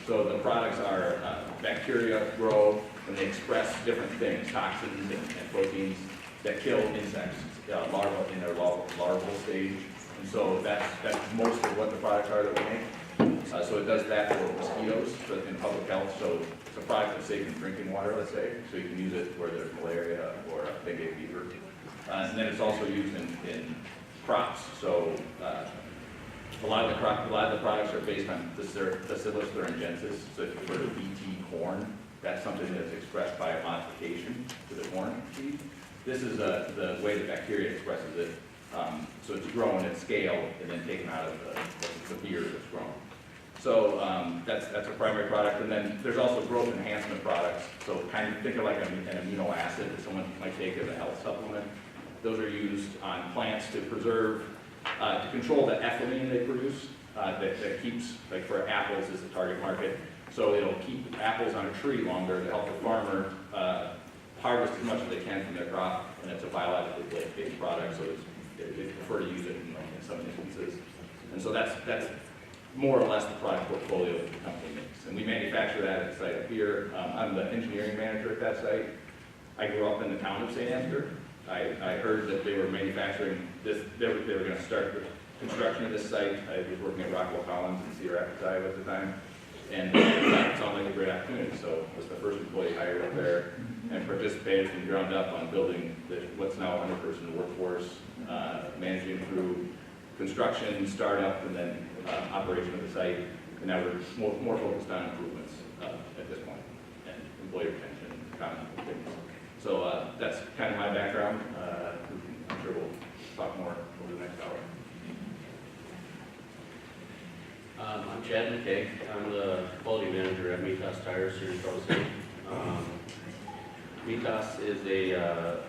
[SPEAKER 11] So the products are bacteria grow, and they express different things, toxins and proteins that kill insects in their larval stage. And so that's most of what the products are that we make. So it does that for mosquitoes, but in public health. So it's a product that's safe in drinking water, let's say. So you can use it where there's malaria or dengue fever. And then it's also used in crops. So a lot of the products are based on Bacillus thuringiensis. So if you were to BT corn, that's something that's expressed by a modification to the corn seed. This is the way the bacteria expresses it. So it's grown at scale and then taken out of the beer that's grown. So that's a primary product. And then there's also growth enhancement products. So kind of think of like an amino acid that someone might take as a health supplement. Those are used on plants to preserve, to control the ethylene they produce that keeps, like for apples is the target market. So it'll keep apples on a tree longer to help the farmer harvest as much as they can from their crop, and it's a biologically based product, so they prefer to use it in some instances. And so that's more or less the product portfolio that the company makes. And we manufacture that at the site up here. I'm the engineering manager at that site. I grew up in the town of St. Ansgar. I heard that they were manufacturing this, they were going to start the construction of this site. I was working at Rockwell Collins in Cedar Rapids, Iowa at the time. And it sounded like a great opportunity, so I was the first employee hired up there and participated from the ground up on building what's now a 100-person workforce, managing through construction, startup, and then operation of the site. And now we're more focused on improvements at this point, and employee retention, common things. So that's kind of my background. I'm sure we'll talk more over the next hour.
[SPEAKER 12] I'm Chad McKay. I'm the quality manager at Mitas Tires here in Charles City. Mitas is a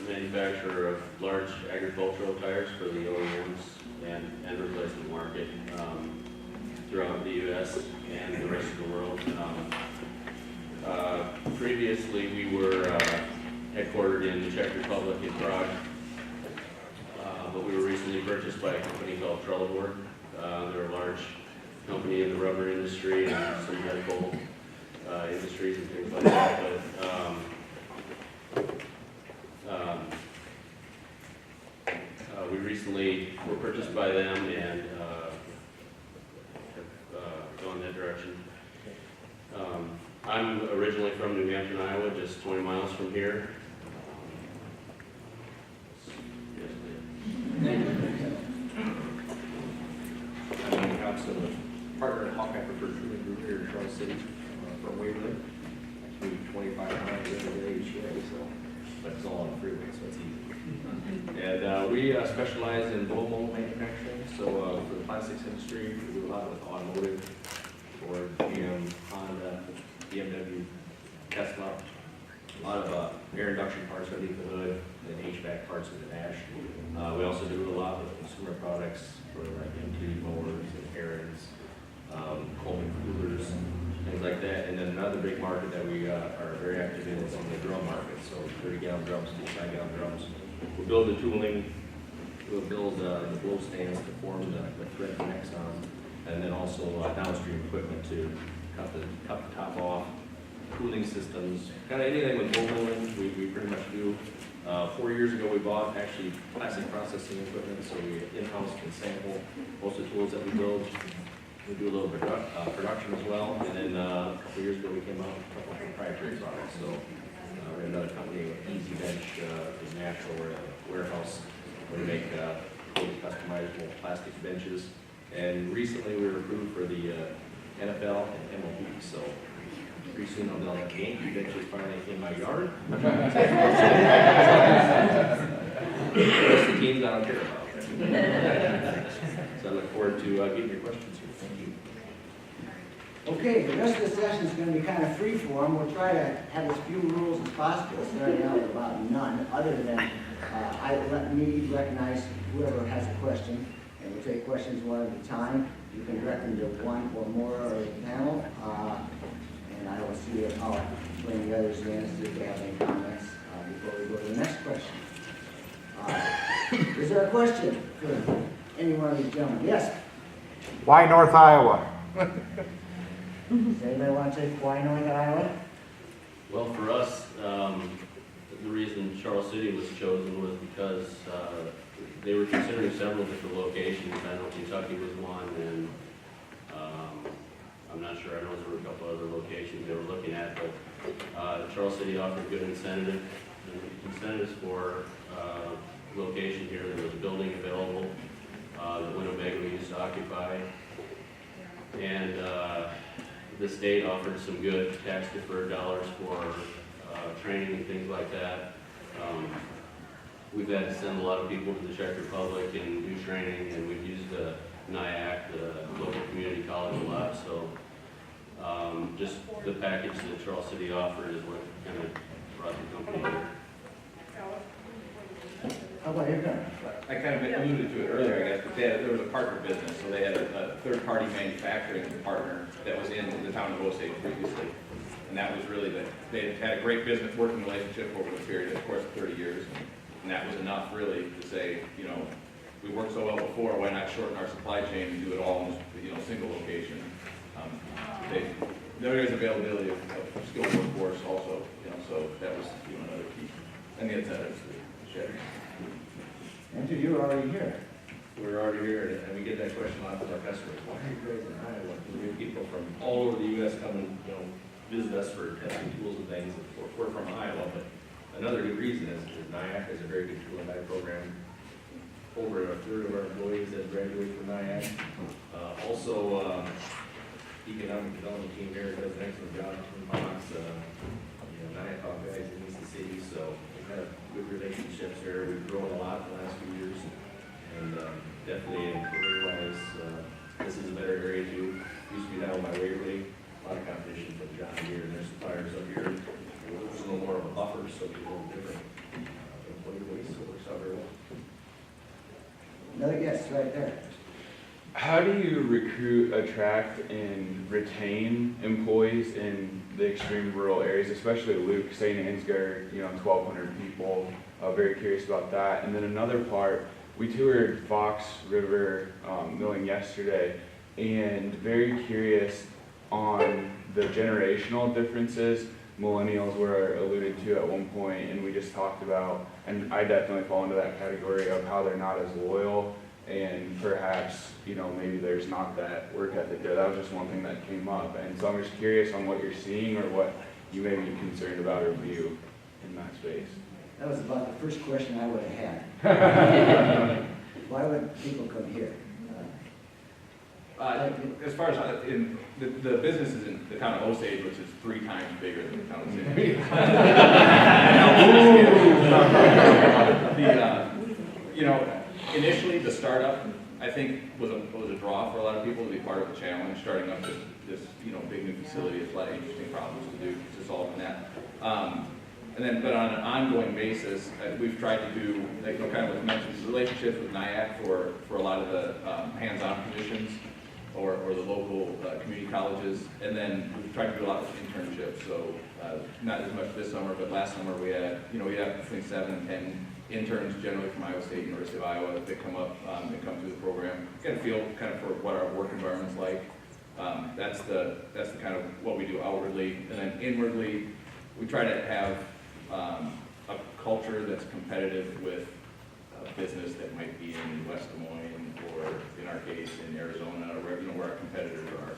[SPEAKER 12] manufacturer of large agricultural tires for the OEMs and replacement market throughout the U.S. and the rest of the world. Previously, we were headquartered in the Czech Republic in Prague, but we were recently purchased by a company called Trelleborg. They're a large company in the rubber industry and some medical industries and things like that. But we recently were purchased by them and have gone that direction. I'm originally from New Hampton, Iowa, just 20 miles from here.
[SPEAKER 13] I'm Thompson, a partner at Hawkeye Preferred Treatment Group here in Charles City from Waverly. Actually 25 miles every day each way, so, but it's all on the freeway, so it's easy. And we specialize in blow mold manufacturing, so for the plastics industry, we do a lot with automotive, Ford, GM, Honda, BMW, Tesla, a lot of air induction parts underneath the hood, and HVAC parts of the dash. We also do a lot with consumer products for like MTV mowers and errands, Coleman coolers, things like that. And then another big market that we are very active in is in the drum market. So 30-gallon drums, 55-gallon drums. We'll build the tooling, we'll build the blow stands to form the thread connects on, and then also downstream equipment to cut the top off, cooling systems, kind of anything with blow molding, we pretty much do. 4 years ago, we bought actually plastic processing equipment, so we in-house can sample most of the tools that we build. We do a little bit production as well, and then a couple years ago, we came out with a couple of proprietary products. So we have another company, Easy Bench, is natural, we're a warehouse where we make fully customizable plastic benches. And recently, we were approved for the NFL and MLB, so pretty soon I'll be on the Yankee benches finally in my yard. The rest of the teams I don't care about. So I look forward to getting your questions here. Thank you.
[SPEAKER 10] Okay, the rest of the session is going to be kind of free form. We'll try to have as few rules as possible, starting out with about none, other than I let me recognize whoever has a question, and we'll take questions one at a time. You can direct them to one or more of the panel. And I will see if I'll bring the others in, see if they have any comments before we go to the next question. Is there a question for any one of these gentlemen? Yes?
[SPEAKER 14] Why North Iowa?
[SPEAKER 10] Does anybody want to take why North Iowa?
[SPEAKER 12] Well, for us, the reason Charles City was chosen was because they were considering several different locations. I know Kentucky was one, and I'm not sure, I know there were a couple other locations they were looking at, but Charles City offered good incentives for location here. There was a building available that Winnebago used to occupy, and the state offered some good tax deferred dollars for training and things like that. We've had to send a lot of people to the Czech Republic and do training, and we've used the NIAC, the local community college, a lot. So just the package that Charles City offered is what kind of brought the company here.
[SPEAKER 10] How about you?
[SPEAKER 11] I kind of alluded to it earlier, I guess, but there was a partner business, so they had a third-party manufacturing partner that was in the town of Osage previously. And that was really that they had a great business working relationship over the period, of course, 30 years. And that was enough really to say, you know, we worked so well before, why not shorten our supply chain and do it all in, you know, single location? There is availability of skilled workforce also, you know, so that was, you know, another key. And the incentives, the sharing.
[SPEAKER 10] Andrew, you were already here.
[SPEAKER 12] We're already here, and we get that question a lot from our customers, why are you guys in Iowa? We have people from all over the US come and, you know, visit us for testing tools and things. We're from Iowa, but another good reason is NIAC is a very good tool and die program. Over a third of our employees that graduate from NIAC. Also, economic development team here does an excellent job in Fox. You know, NIAC guys in East City, so we've had good relationships here. We've grown a lot in the last few years, and definitely employee-wise, this is a better area too. Used to be down by Waverly, a lot of competition from John Deere and their suppliers up here. There's a little more of a buffer, so it's a little different employee base, so it works out very well.
[SPEAKER 10] Another guest right there.
[SPEAKER 15] How do you recruit, attract, and retain employees in the extreme rural areas, especially Luke, St. Ansgar, you know, 1,200 people? Very curious about that. And then another part, we toured Fox River Milling yesterday, and very curious on the generational differences. Millennials were alluded to at one point, and we just talked about, and I definitely fall into that category of how they're not as loyal, and perhaps, you know, maybe there's not that work ethic there. That was just one thing that came up, and so I'm just curious on what you're seeing or what you may be concerned about or view in that space.
[SPEAKER 10] That was about the first question I would have had. Why would people come here?
[SPEAKER 11] As far as in the business is in the town of Osage, which is 3 times bigger than the town of City. You know, initially the startup, I think, was a draw for a lot of people to be part of the challenge. Starting up this you know, big new facility, it's a lot of interesting problems to do to solve in that. And then, but on an ongoing basis, we've tried to do, like, you know, kind of what mentioned, relationships with NIAC for a lot of the hands-on positions, or the local community colleges, and then we've tried to do a lot of internships. So not as much this summer, but last summer we had between 7 and 10 interns, generally from Iowa State, University of Iowa, that come up and come through the program. Get a feel kind of for what our work environment's like. That's the kind of what we do outwardly, and then inwardly, we try to have a culture that's competitive with business that might be in West Des Moines, or in our case in Arizona, or where, you know, where our competitors are.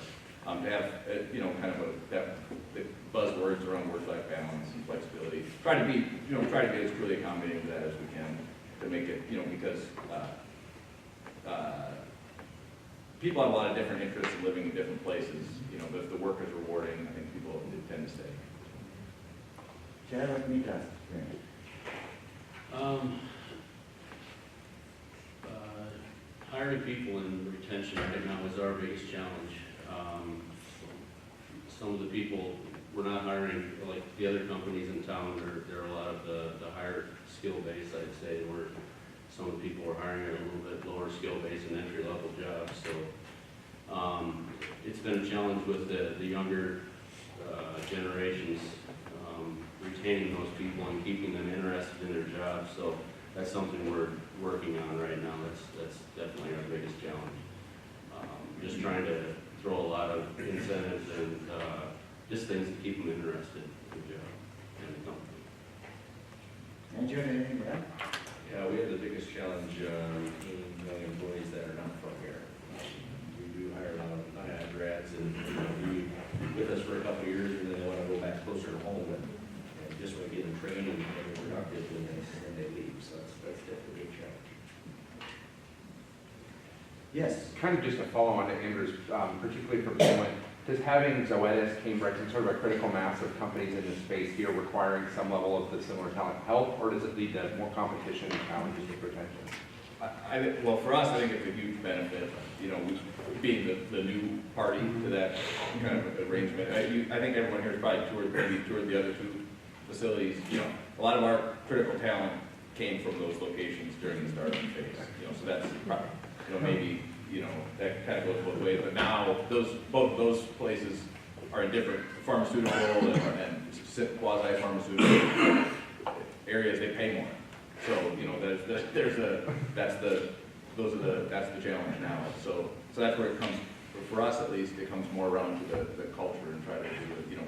[SPEAKER 11] To have, you know, kind of the buzzwords around work-life balance and flexibility. Try to be as truly accommodating to that as we can, to make it, you know, because people have a lot of different interests in living in different places. You know, but if the work is rewarding, I think people tend to stay.
[SPEAKER 10] Chad, what can you tell?
[SPEAKER 12] Hiring people and retention right now is our biggest challenge. Some of the people we're not hiring, like the other companies in town, there are a lot of the higher skill base, I'd say, where some of the people we're hiring are a little bit lower skill base and entry level jobs. So it's been a challenge with the younger generations, retaining those people and keeping them interested in their jobs. So that's something we're working on right now. That's definitely our biggest challenge. Just trying to throw a lot of incentives and just things to keep them interested in the job and the company.
[SPEAKER 10] And you have anything to add?
[SPEAKER 12] Yeah, we have the biggest challenge in young employees that are not from here. We do hire a lot of NIAC grads and be with us for a couple of years, and then they want to go back closer to home and just want to get them trained and productive when they leave. So that's definitely a big challenge.
[SPEAKER 10] Yes.
[SPEAKER 7] Kind of just a follow on to Andrew's, particularly for Poland, does having Zoetis, Cambridge, and sort of a critical mass of companies in this space here requiring some level of the similar talent help, or does it lead to more competition and challenges with retention?
[SPEAKER 11] Well, for us, I think it's a huge benefit, you know, being the new party to that kind of arrangement. I think everyone here has probably toured the other 2 facilities. You know, a lot of our critical talent came from those locations during the startup phase. You know, so that's probably, you know, maybe, you know, that kind of goes both ways. But now both of those places are in different pharmaceutical and quasi-pharmaceutical areas, they pay more. So, you know, that's the challenge now. So that's where it comes, for us at least, it comes more around to the culture and try to do, you know,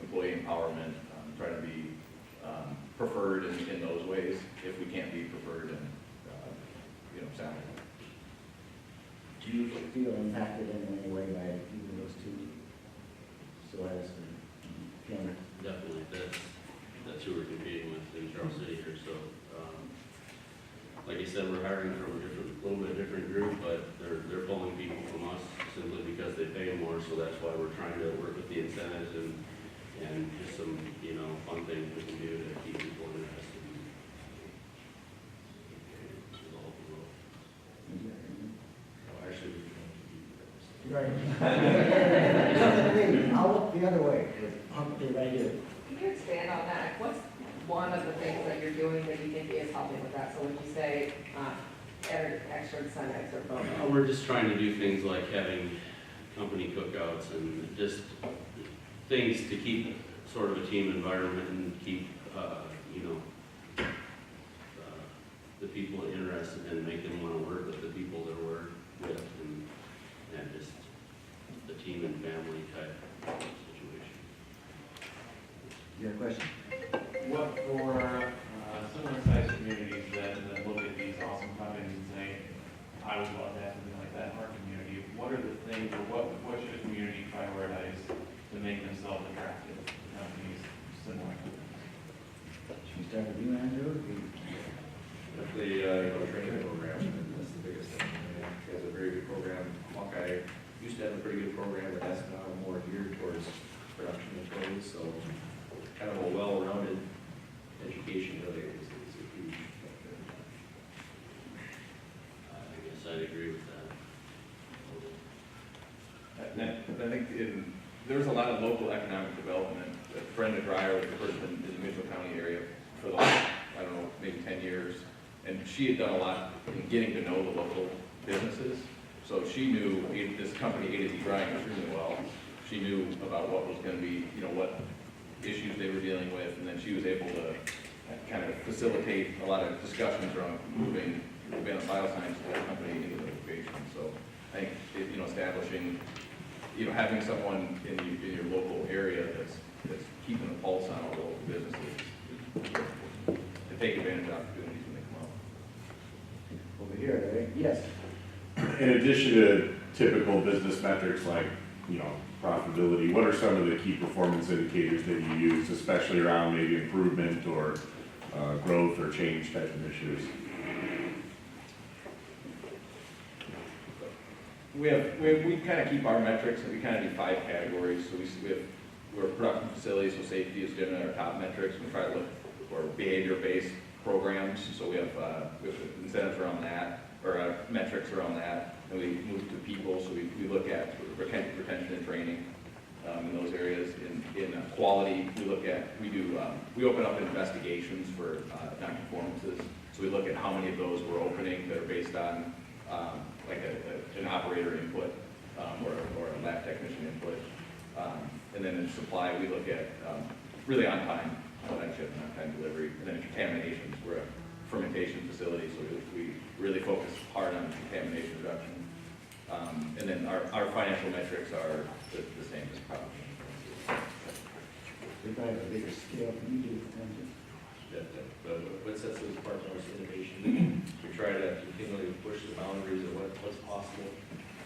[SPEAKER 11] employee empowerment, try to be preferred in those ways, if we can't be preferred in, you know, salary.
[SPEAKER 10] Do you feel impacted in any way by either those two, Celeste and Cameron?
[SPEAKER 12] Definitely, that's who we're competing with in Charles City here, so, like I said, we're hiring from a little bit different group, but they're pulling people from us simply because they pay more, so that's why we're trying to work with the incentives and just some, you know, fun things we can do to keep people interested in developing the role. Oh, actually,
[SPEAKER 10] Right. I'll look the other way, I'll be right here.
[SPEAKER 5] Can you expand on that? What's one of the things that you're doing that you think is helping with that? So when you say extra incentives or bonus?
[SPEAKER 12] We're just trying to do things like having company cookouts and just things to keep sort of a team environment and keep, you know, the people interested and make them want to work with the people they're working with and just the team and family type situation.
[SPEAKER 10] You have a question?
[SPEAKER 4] What for similar sized communities that look at these awesome companies and say, I would love to have something like that in our community, what are the things, or what should a community prioritize to make themselves attractive to companies similar to them?
[SPEAKER 10] Should we start with you, Andrew?
[SPEAKER 11] The training program, that's the biggest thing. It has a very good program. Hawkeye used to have a pretty good program, but that's now more geared towards production employees, so kind of a well-rounded education really is a huge factor.
[SPEAKER 12] I guess I'd agree with that.
[SPEAKER 11] I think there was a lot of local economic development. Brenda Dreyer was the person in the Mitchell County area for the last, I don't know, maybe 10 years. And she had done a lot in getting to know the local businesses. So she knew this company, A to Z Drying, extremely well. She knew about what was going to be, you know, what issues they were dealing with, and then she was able to kind of facilitate a lot of discussions around moving Advanced Bioscience to that company into the location. So I think, you know, establishing, you know, having someone in your local area that's keeping a pulse on all the local businesses to take advantage of opportunities when they come up.
[SPEAKER 10] Over here, Larry. Yes.
[SPEAKER 6] In addition to typical business metrics like, you know, profitability, what are some of the key performance indicators that you use, especially around maybe improvement or growth or change type initiatives?
[SPEAKER 11] We kind of keep our metrics, and we kind of do 5 categories. So we're production facilities, so safety is generally our top metrics. We try to look for behavior-based programs, so we have incentives around that, or metrics around that. And we move to people, so we look at retention and training in those areas. In quality, we open up investigations for non-conformances. So we look at how many of those we're opening that are based on like an operator input or a lab technician input. And then in supply, we look at really on-time ship and on-time delivery. And then contaminations, we're a fermentation facility, so we really focus hard on contamination reduction. And then our financial metrics are the same as probably.
[SPEAKER 10] We probably have a bigger scale than you do, don't you?
[SPEAKER 11] What sets us apart from us innovation? We try to continually push the boundaries of what's possible.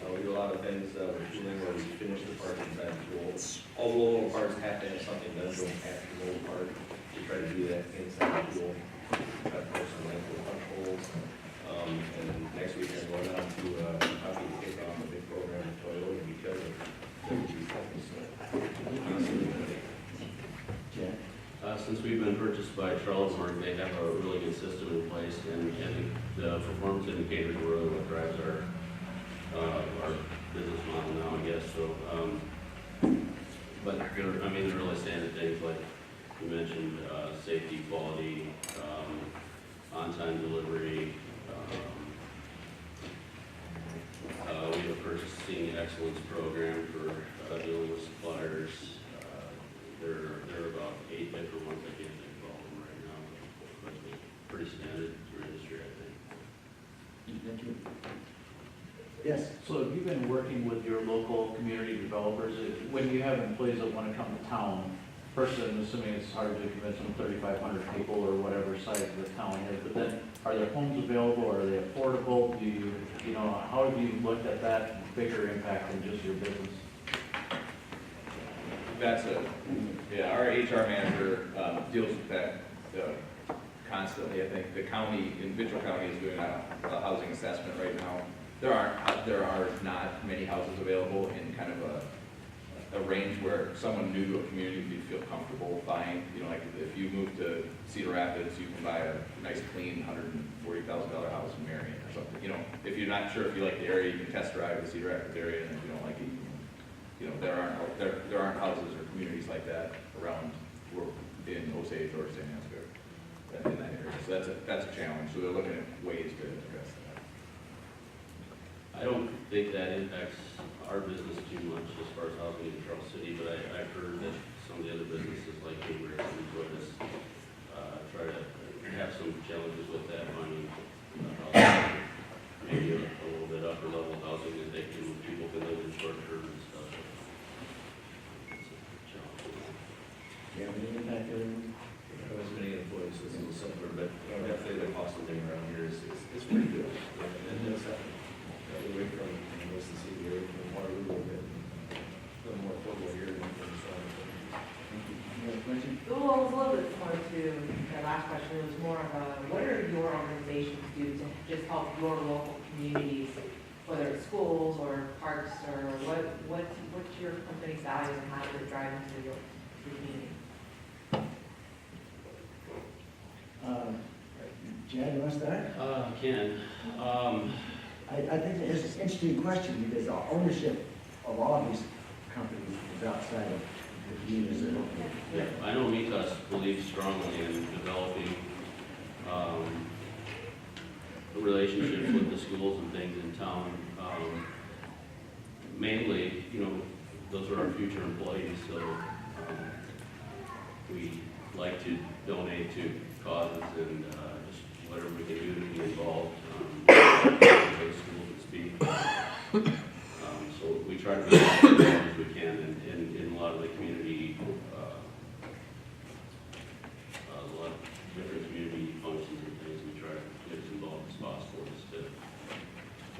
[SPEAKER 11] We do a lot of things with tooling where we finish the part inside the tool. All the little parts have to have something done to them after the little part. We try to do that inside the tool. Of course, some length with punch holes. And next week I'm going on to Kentucky to kick off a big program with Toyota and utility.
[SPEAKER 12] Since we've been purchased by Charlesmark, they have a really good system in place, and the performance indicators are really what drives our business model now, I guess. So, but I mean, the really standard things like you mentioned, safety, quality, on-time delivery. We have a purchasing excellence program for dealing with suppliers.
[SPEAKER 10] Yes.
[SPEAKER 9] So have you been working with your local community developers? When you have employees that want to come to town, first I'm assuming it's hard to convince them 3,500 people or whatever size the town is, but then are there homes available, are they affordable? Do you, how have you looked at that bigger impact than just your business?
[SPEAKER 11] That's our HR manager deals with that constantly. I think the county, in Mitchell County, is doing a housing assessment right now. There are not many houses available in kind of a range where someone new to a community would feel comfortable buying. Like if you move to Cedar Rapids, you can buy a nice, clean $140,000 house in Marion or something. If you're not sure if you like the area, you can test drive the Cedar Rapids area, and if you don't like it, there aren't houses or communities like that around in Osage or St. Ansgar in that area. So that's a challenge. So they're looking at ways to address that.
[SPEAKER 12] I don't think that impacts our business too much as far as housing in Charles City, but I've heard that some of the other businesses like Cambridge and Joyous try to have some challenges with that money. Maybe a little bit upper level housing that people can live in short term and stuff. It's a challenge.
[SPEAKER 10] Yeah, we impact everyone.
[SPEAKER 13] I don't have as many employees, so it's a little simpler, but definitely the cost of living around here is pretty good. And it's happening. Away from most of the city, away from Waterloo a little bit, a little more affordable here than from the south.
[SPEAKER 8] Well, it was a little bit more to the last question. It was more of a, what are your organizations do to just help your local communities, whether it's schools or parks, or what's your company's values and how does it drive into your community?
[SPEAKER 10] Chad, you want to start?
[SPEAKER 12] Ken,
[SPEAKER 10] I think it's an interesting question because the ownership of all these companies is outside of the communities that own them.
[SPEAKER 12] yeah, I know Mitas believes strongly in developing relationships with the schools and things in town. Mainly, those are our future employees, so we like to donate to causes and just whatever we can do to be involved. The schools that speak. So we try to be as involved as we can in a lot of the community, a lot of different community functions and things. We try to get as involved as possible. Just to,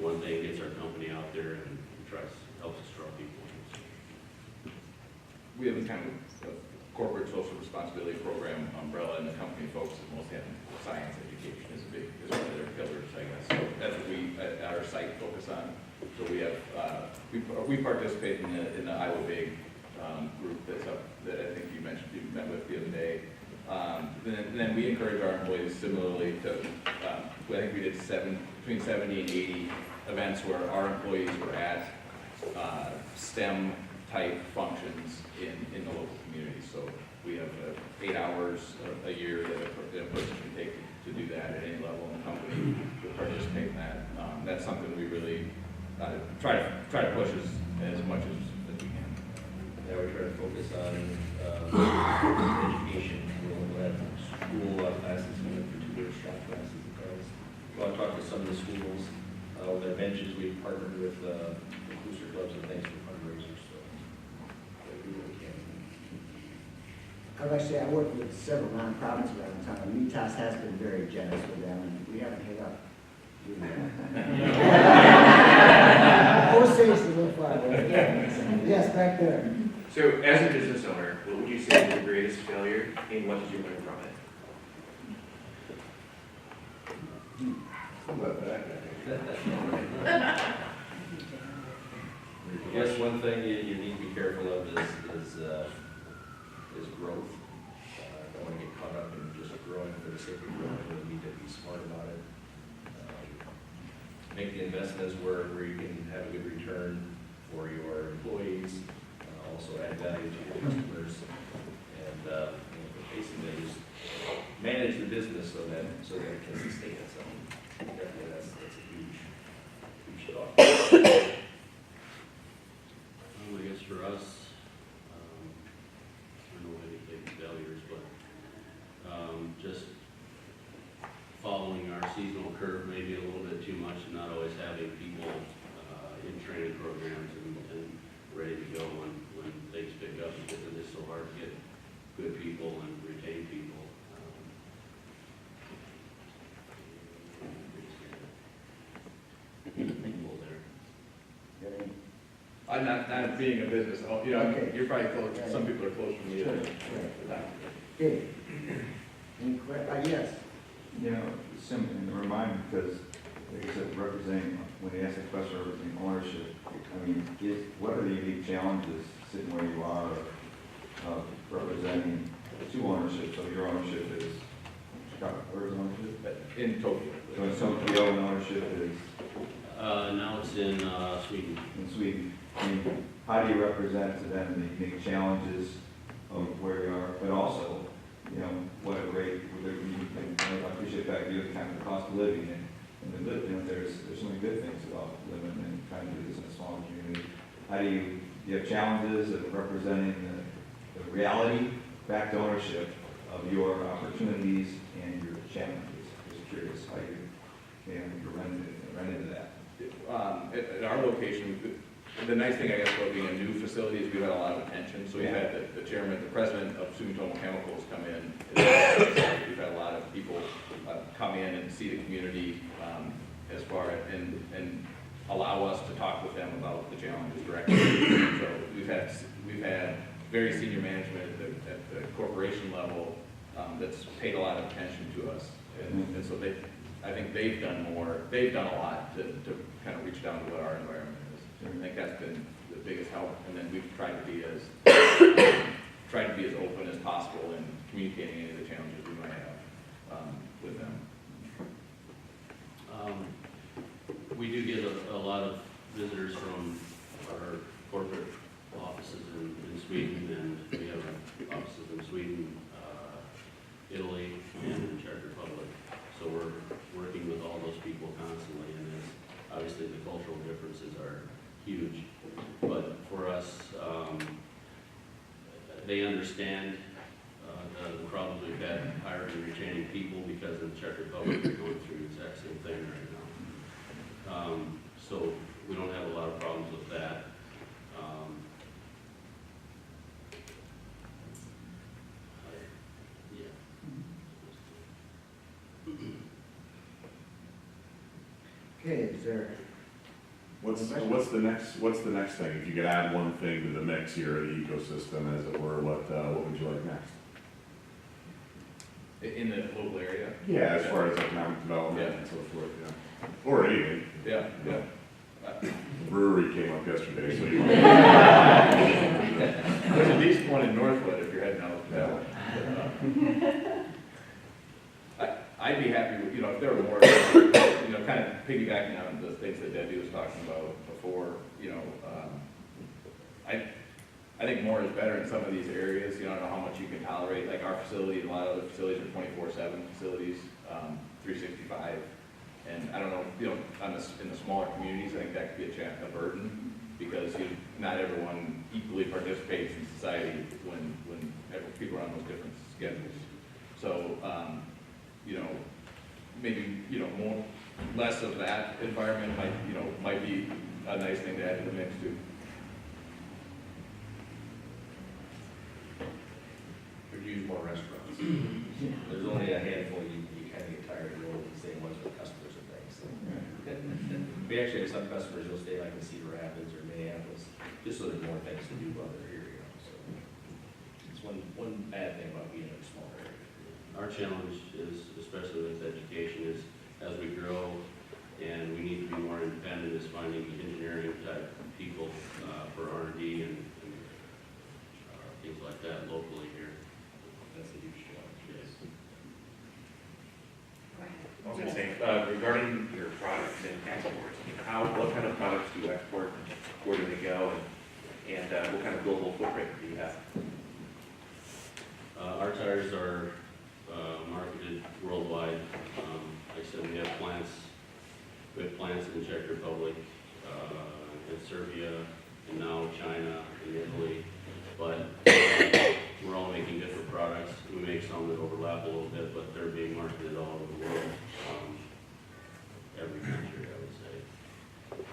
[SPEAKER 12] one thing, gets our company out there and helps us draw people.
[SPEAKER 11] We have a kind of corporate social responsibility program umbrella, and the company focuses mostly on science education is one of their pillars, I guess. So that's what we at our site focus on. So we have we participate in the Iowa Big group that's up that I think you mentioned you met with the other day. Then we encourage our employees similarly to I think we did between 70 and 80 events where our employees were at STEM type functions in the local community. So we have 8 hours a year that a person can take to do that at any level in the company to participate in that. That's something we really try to push as much as we can.
[SPEAKER 13] Yeah, we try to focus on education. We'll have school classes, we went for 2 days shop classes and classes. Well, I talked to some of the schools with their benches. We've partnered with the booster clubs and things for fundraisers. So we really can.
[SPEAKER 10] I would say I work with several nonprofits around town. Mitas has been very generous with them, and we haven't hit up. Osage is a little far away. Yes, back there.
[SPEAKER 4] So as a business owner, what would you say is your greatest failure and what did you learn from it?
[SPEAKER 13] I guess one thing you need to be careful of is growth. Don't want to get caught up in just growing for the sake of growing. You need to be smart about it. Make the investments where you can have a good return for your employees, also add value to your customers, and basically just manage the business so that it can sustain itself. Definitely, that's a huge thought.
[SPEAKER 12] I guess for us, I don't know any big failures, but just following our seasonal curve maybe a little bit too much and not always having people good people and retain people. People there.
[SPEAKER 10] Getting-
[SPEAKER 11] I'm not being a business, you know,
[SPEAKER 10] Okay.
[SPEAKER 11] you're probably close, some people are close from you.
[SPEAKER 10] Sure, Okay. Any yes.
[SPEAKER 16] You know, simply to remind, because like I said, representing, when they ask a question representing ownership, I mean, what are the unique challenges sitting where you are, representing two ownerships? So your ownership is, where's ownership?
[SPEAKER 11] In Tokyo.
[SPEAKER 16] So in Tokyo, and ownership is
[SPEAKER 12] Now it's in Sweden.
[SPEAKER 16] in Sweden. I mean, how do you represent to them the unique challenges of where you are, but also, you know, what a great, I appreciate that you kind of the cost of living and the good, you know, there's so many good things about living and trying to do this in a small community. How do you have challenges of representing the reality, back to ownership of your opportunities and your challenges? Just curious how you run into that.
[SPEAKER 11] At our location, the nice thing, I guess, about being a new facility is we've had a lot of attention. So we've had the chairman, the president of Sumitomo Chemicals come in. We've had a lot of people come in and see the community as far and allow us to talk with them about the challenges directly. So we've had very senior management at the corporation level that's paid a lot of attention to us. And so I think they've done a lot to kind of reach down to what our environment is. I think that's been the biggest help, and then we've tried to be as open as possible in communicating any of the challenges we might have with them.
[SPEAKER 12] We do get a lot of visitors from our corporate offices in Sweden, and we have offices in Sweden, Italy, and in the Czech Republic. So we're working with all those people constantly, and obviously the cultural differences are huge. But for us, they understand the problems we've had hiring and retaining people, because in the Czech Republic we're going through the exact same thing right now. So we don't have a lot of problems with that.
[SPEAKER 10] Okay, is there?
[SPEAKER 6] What's the next thing? If you could add one thing to the mix here, the ecosystem, as it were, what would you like next?
[SPEAKER 11] In the local area?
[SPEAKER 6] Yeah, as far as economic development and so forth, yeah. Or anything.
[SPEAKER 11] Yeah.
[SPEAKER 6] Brewery came up yesterday, so you.
[SPEAKER 11] There's at least one in Northwood if you're heading out. I'd be happy with, if there were more, kind of piggybacking on the things that Debbie was talking about before, I think more is better in some of these areas. I don't know how much you can tolerate. Like our facility, a lot of other facilities are 24/7 facilities, 365. And I don't know, in the smaller communities, I think that could be a burden, because not everyone equally participates in society when people are on those different schedules. So, maybe, less of that environment might be a nice thing to add to the mix too.
[SPEAKER 13] Could use more restaurants. There's only a handful, you kind of get tired of the old same ones with customers and things. We actually have some customers who'll stay like in Cedar Rapids or Minneapolis, just so there's more things to do while they're here, So it's one bad thing about being in a small area.
[SPEAKER 12] Our challenge is, especially with education, is as we grow and we need to be more independent, is finding engineering type people for R&D and things like that locally here.
[SPEAKER 13] That's a huge challenge.
[SPEAKER 12] Yes.
[SPEAKER 4] I was going to say, regarding your products and exports, what kind of products do you export? Where do they go? And what kind of global footprint do you have?
[SPEAKER 12] Our tires are marketed worldwide. Like I said, we have plants in the Czech Republic, in Serbia, and now China and Italy. But we're all making different products. We make some that overlap a little bit, but they're being marketed all over the world. Every country, I would say.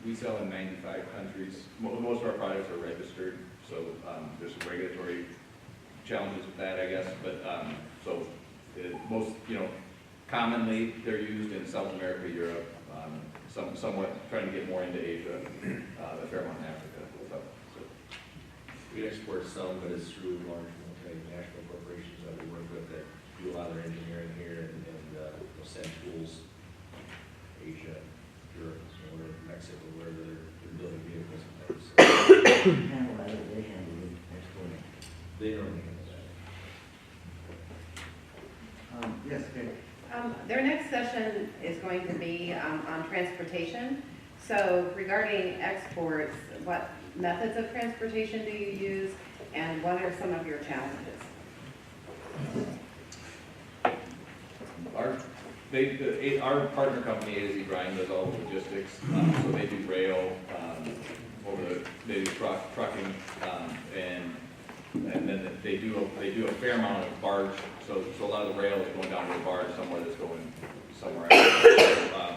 [SPEAKER 11] We sell in 95 countries. Most of our products are registered, so there's some regulatory challenges with that, I guess, but, so, most, commonly, they're used in South America, Europe, somewhat trying to get more into Asia, a fair amount in Africa, so.
[SPEAKER 13] We export some, but it's through large multinational corporations that we work with that do a lot of their engineering here and they'll send tools, Asia, Europe, Mexico, wherever they're building vehicles and things. They normally handle that.
[SPEAKER 10] Yes, okay.
[SPEAKER 17] Their next session is going to be on transportation. So regarding exports, what methods of transportation do you use, and what are some of your challenges?
[SPEAKER 11] Our partner company, A to Z Grind, does all the logistics, so they do rail, they do trucking, and then they do a fair amount of barge, so a lot of the rail is going down to a barge somewhere that's going somewhere else.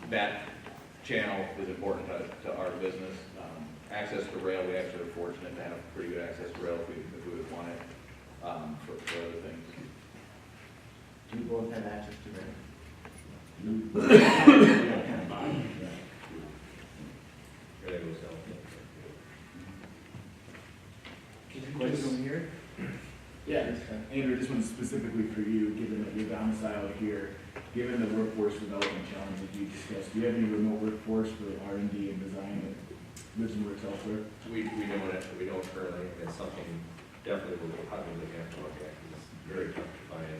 [SPEAKER 11] That channel is important to our business. Access to rail, we actually are fortunate to have pretty good access to rail if we would want it for other things.
[SPEAKER 10] Do you both have access to rail?
[SPEAKER 13] Really goes down.
[SPEAKER 10] Question here?
[SPEAKER 18] Yeah, Andrew, this one's specifically for you, given that you're domiciled here, given the workforce development challenge that you discussed, do you have any remote workforce for R&D and design that lives and works elsewhere?
[SPEAKER 13] We don't currently, it's something definitely we'll probably have to look at, because it's very tough to find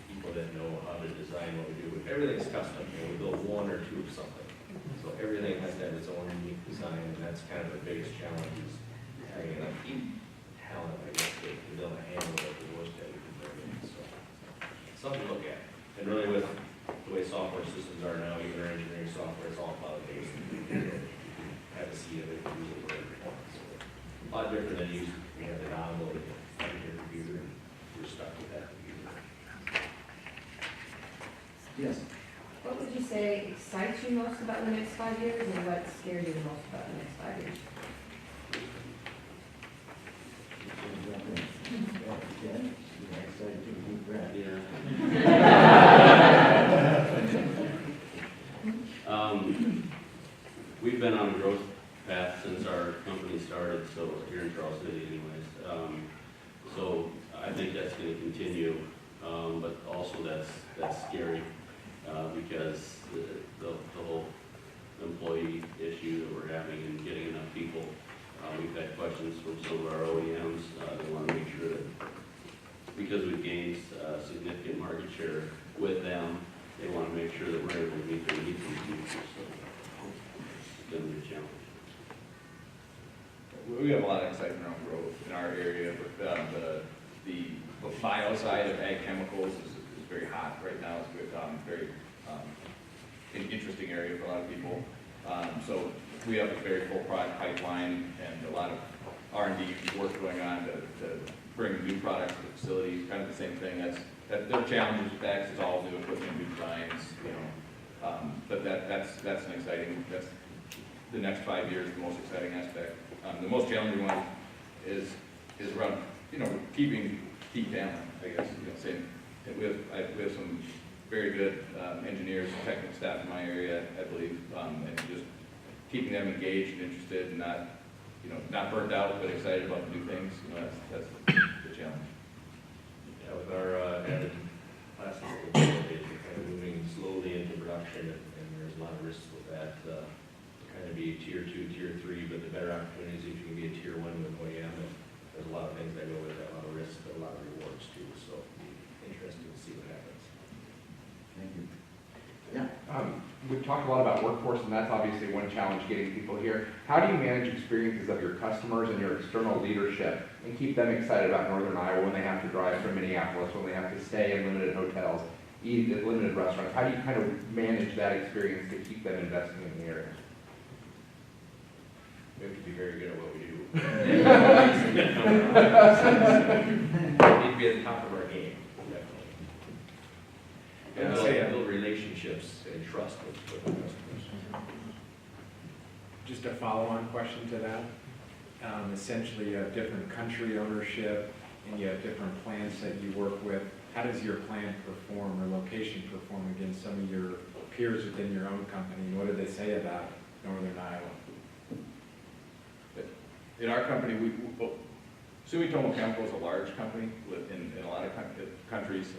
[SPEAKER 13] people that know how to design what we do. Everything's custom, we build one or two of something. So everything has to have its own unique design, and that's kind of the biggest challenge is having enough talent, I guess, to be able to handle what the worst that we can bring in. So something to look at. And really with the way software systems are now, even our engineering software, it's all cloud-based. You can have a seat of it, use it wherever you want. So a lot different than you have to download it on your computer, and you're stuck with that computer.
[SPEAKER 10] Yes.
[SPEAKER 8] What would you say excites you most about the next 5 years, and what scares you the most about the next 5 years?
[SPEAKER 12] We've been on a growth path since our company started, so here in Charles City anyways. So I think that's going to continue, but also that's scary because the whole employee issue that we're having and getting enough people. We've had questions from some of our OEMs. They want to make sure that because we've gained significant market share with them, they want to make sure that we're able to meet their needs in the future. So it's going to be a challenge.
[SPEAKER 11] We have a lot of excitement around growth in our area. The bio side of ag chemicals is very hot right now. It's very an interesting area for a lot of people. So we have a very full product pipeline and a lot of R&D work going on to bring new products to the facility. Kind of the same thing. There are challenges with that. It's all new equipment, new designs, but that's an exciting. That's the next 5 years, the most exciting aspect. The most challenging one is around keeping key talent. I guess we have some very good engineers, technical staff in my area, I believe, and just keeping them engaged and interested, and not burnt out, but excited about the new things. That's the challenge.
[SPEAKER 13] Yeah, with our added plastic capabilities, we're kind of moving slowly into production, and there's a lot of risks with that. Kind of be tier 2, tier 3, but the better opportunities if you can be a tier 1 with OEM. There's a lot of things that go with that, a lot of risks, but a lot of rewards too. So it'll be interesting to see what happens.
[SPEAKER 10] Thank you. Yeah.
[SPEAKER 7] We've talked a lot about workforce, and that's obviously one challenge getting people here. How do you manage experiences of your customers and your external leadership and keep them excited about Northern Iowa when they have to drive from Minneapolis, when they have to stay in limited hotels, eat at limited restaurants? How do you kind of manage that experience to keep them investing in the area?
[SPEAKER 13] We have to be very good at what we do. We need to be at the top of our game, definitely. And build relationships and trust with the customers.
[SPEAKER 14] Just a follow-on question to that.
[SPEAKER 19] essentially you have different country ownership and you have different plants that you work with. How does your plant perform or location perform against some of your peers within your own company? And what do they say about Northern Iowa?
[SPEAKER 11] In our company, Sumitomo Chemical is a large company in a lot of countries.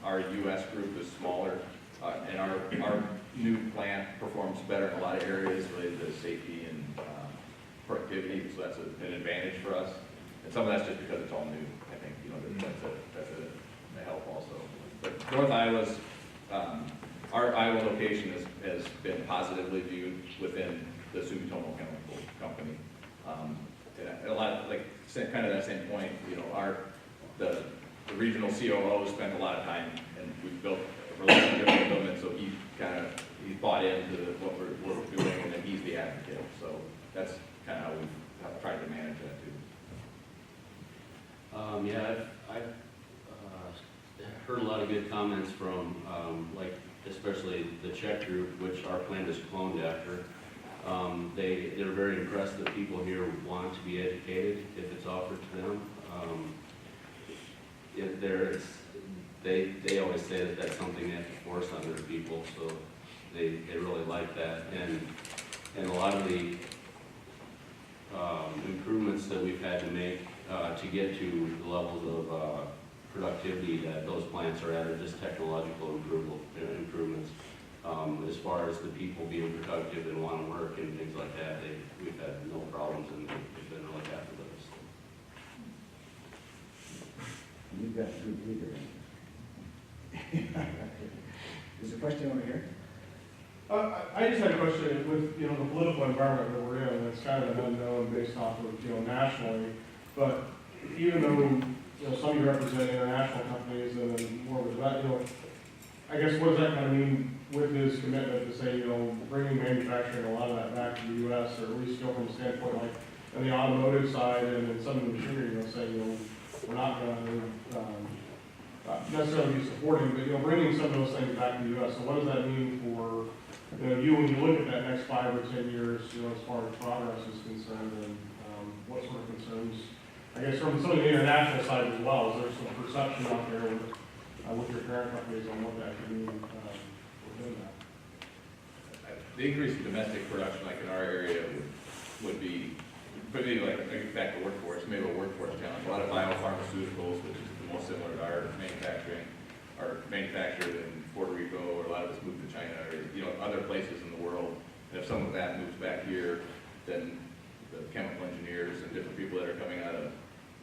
[SPEAKER 11] Our U.S. group is smaller, and our new plant performs better in a lot of areas related to safety and productivity, so that's an advantage for us. And some of that's just because it's all new, I think, that's a help also. But North Iowa's, our Iowa location has been positively viewed within the Sumitomo Chemical Company. And a lot, kind of that same point, the regional COO spent a lot of time, and we've built a relationship with him, and so he's bought into what we're doing, and then he's the advocate. So that's kind of how we've tried to manage that too.
[SPEAKER 12] Yeah, I've heard a lot of good comments from, especially the Czech group, which our plant is cloned after. They're very impressed that people here want to be educated if it's offered to them. They always say that that's something they have to force on their people, so they really like that. And a lot of the improvements that we've had to make to get to the levels of productivity that those plants are at are just technological improvements. As far as the people being productive and want to work and things like that, we've had no problems, and they've been really happy with us.
[SPEAKER 10] You've got a good leader. There's a question over here.
[SPEAKER 20] I just had a question with, the political environment that we're in. It's kind of an unknown based off of, nationally. But even though, some of you represent international companies and then more with that, I guess what does that kind of mean with his commitment to say, bringing manufacturing a lot of that back to the U.S., or at least from a standpoint like on the automotive side and in some of the machinery, saying, we're not going to necessarily be supporting, but, bringing some of those things back to the U.S. So what does that mean for, you when you look at that next 5 or 10 years, as far as progress is concerned, and what sort of concerns, I guess, from some of the international side as well, is there some perception out there with your parent companies on what that could mean within that?
[SPEAKER 11] The increase in domestic production, like in our area, would be, maybe back to workforce, maybe a workforce challenge. A lot of biopharmaceuticals, which is the most similar to our manufacturing, are manufactured in Puerto Rico, or a lot of us move to China, or other places in the world. And if some of that moves back here, then the chemical engineers and different people that are coming out of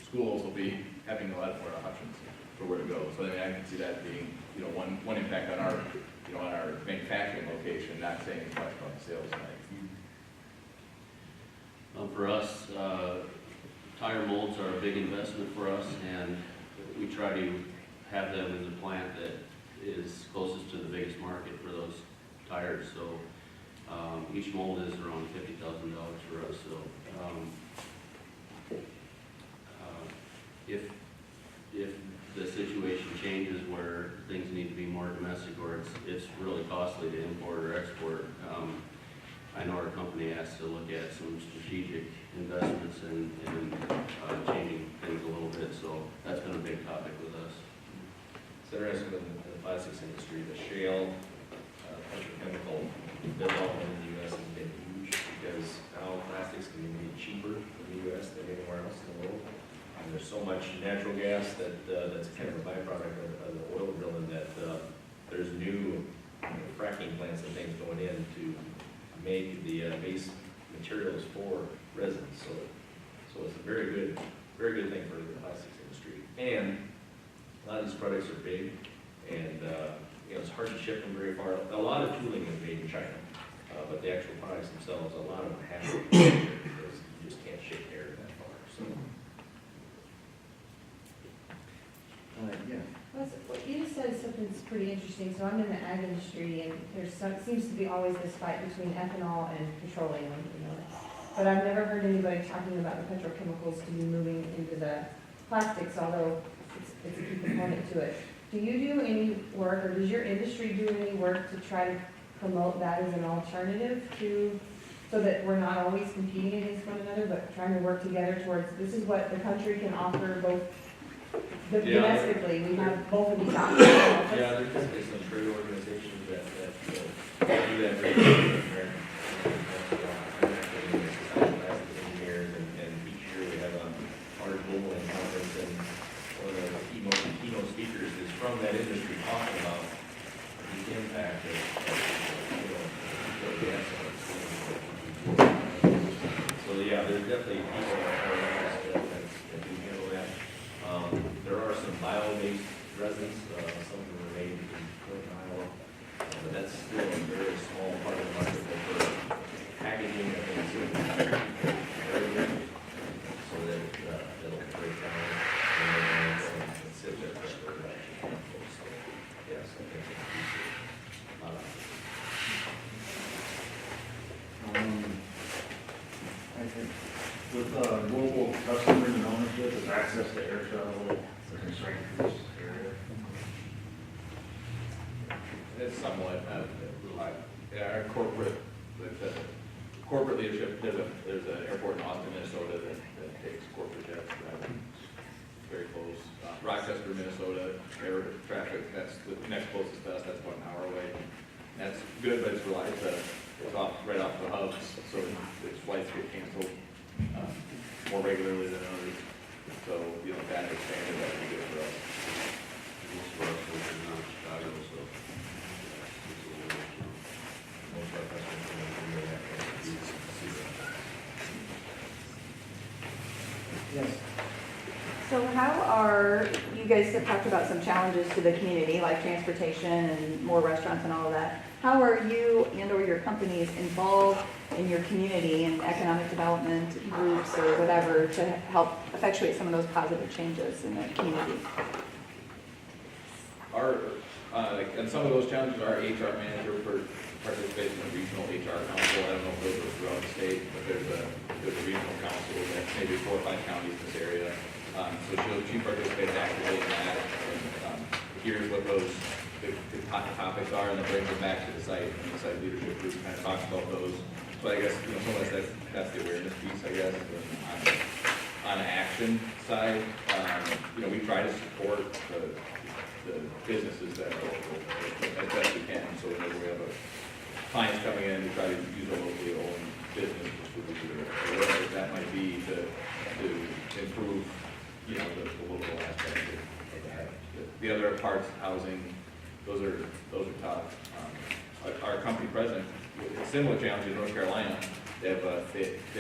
[SPEAKER 11] schools will be having a lot more options for where to go. So I can see that being, one impact on our, on our manufacturing location, not saying as much about the sales side.
[SPEAKER 12] For us, tire molds are a big investment for us, and we try to have them in the plant that is closest to the biggest market for those tires. So each mold is around $50,000 for us. So if the situation changes where things need to be more domestic, or it's really costly to import or export, I know our company has to look at some strategic investments and changing things a little bit. So that's been a big topic with us.
[SPEAKER 13] It's interesting in the plastics industry, the shale petrochemical development in the U.S. has been huge, because now plastics can be made cheaper in the U.S. than anywhere else in the world. And there's so much natural gas that's kind of a byproduct of the oil drilling that there's new fracking plants and things going in to make the base materials for resins. So it's a very good thing for the plastics industry. And a lot of these products are big, and it's hard to ship them very far. A lot of tooling is made in China, but the actual products themselves, a lot of them have to be here because you just can't ship air that far. So.
[SPEAKER 10] Yeah.
[SPEAKER 21] What you said something that's pretty interesting. So I'm in the ag industry, and seems to be always this fight between ethanol and petroleum, But I've never heard anybody talking about the petrochemicals to be moving into the plastics, although it's a key component to it. Do you do any work, or does your industry do any work to try to promote that as an alternative to so that we're not always competing against one another, but trying to work together towards, this is what the country can offer both domestically, we have both of these options.
[SPEAKER 13] Yeah, there's definitely some trade organizations that do that very well. Engineers, and each year we have our global conference, and one of the keynote speakers is from that industry talking about the impact of gas. So yeah, there's definitely people that do handle that. There are some bio-based resins, some of them are made in Clinton, Iowa, but that's still a very small part of the market for packaging. I think it's so that it'll break down and sit there for so yes, I think it's a lot of
[SPEAKER 18] I think with global customers and ownership, is access to air travel a constraint for this area?
[SPEAKER 11] It's somewhat, our corporate leadership, there's an airport in Austin, Minnesota that takes corporate jets, very close. Rochester, Minnesota, air traffic, that's the next closest to us, that's about an hour away. That's good, but it's right off the hubs, so its flights get canceled more regularly than others. So, that expanded, that would be good for us.
[SPEAKER 12] Most of our customers are not Chicago, so it's a little,
[SPEAKER 11] Most of our customers are in that.
[SPEAKER 10] Yes.
[SPEAKER 1] So how are, you guys have talked about some challenges to the community, like transportation and more restaurants and all of that. How are you and or your companies involved in your community and economic development groups or whatever to help effectuate some of those positive changes in the community?
[SPEAKER 11] And some of those challenges, our HR manager participates in a regional HR council. I don't know if those are throughout the state, but there's a regional council that maybe 4 or 5 counties in this area. So she participates actively in that and hears what those the hot topics are, and then brings them back to the site, and the site leadership group kind of talks about those. So I guess, some of that's the awareness piece, I guess. On the action side, we try to support the businesses that are local as best we can. So whenever we have clients coming in, we try to use a locally owned business, or whatever that might be, to improve, the local aspect of that. The other parts, housing, those are tough. Our company president, with a similar challenge in North Carolina, they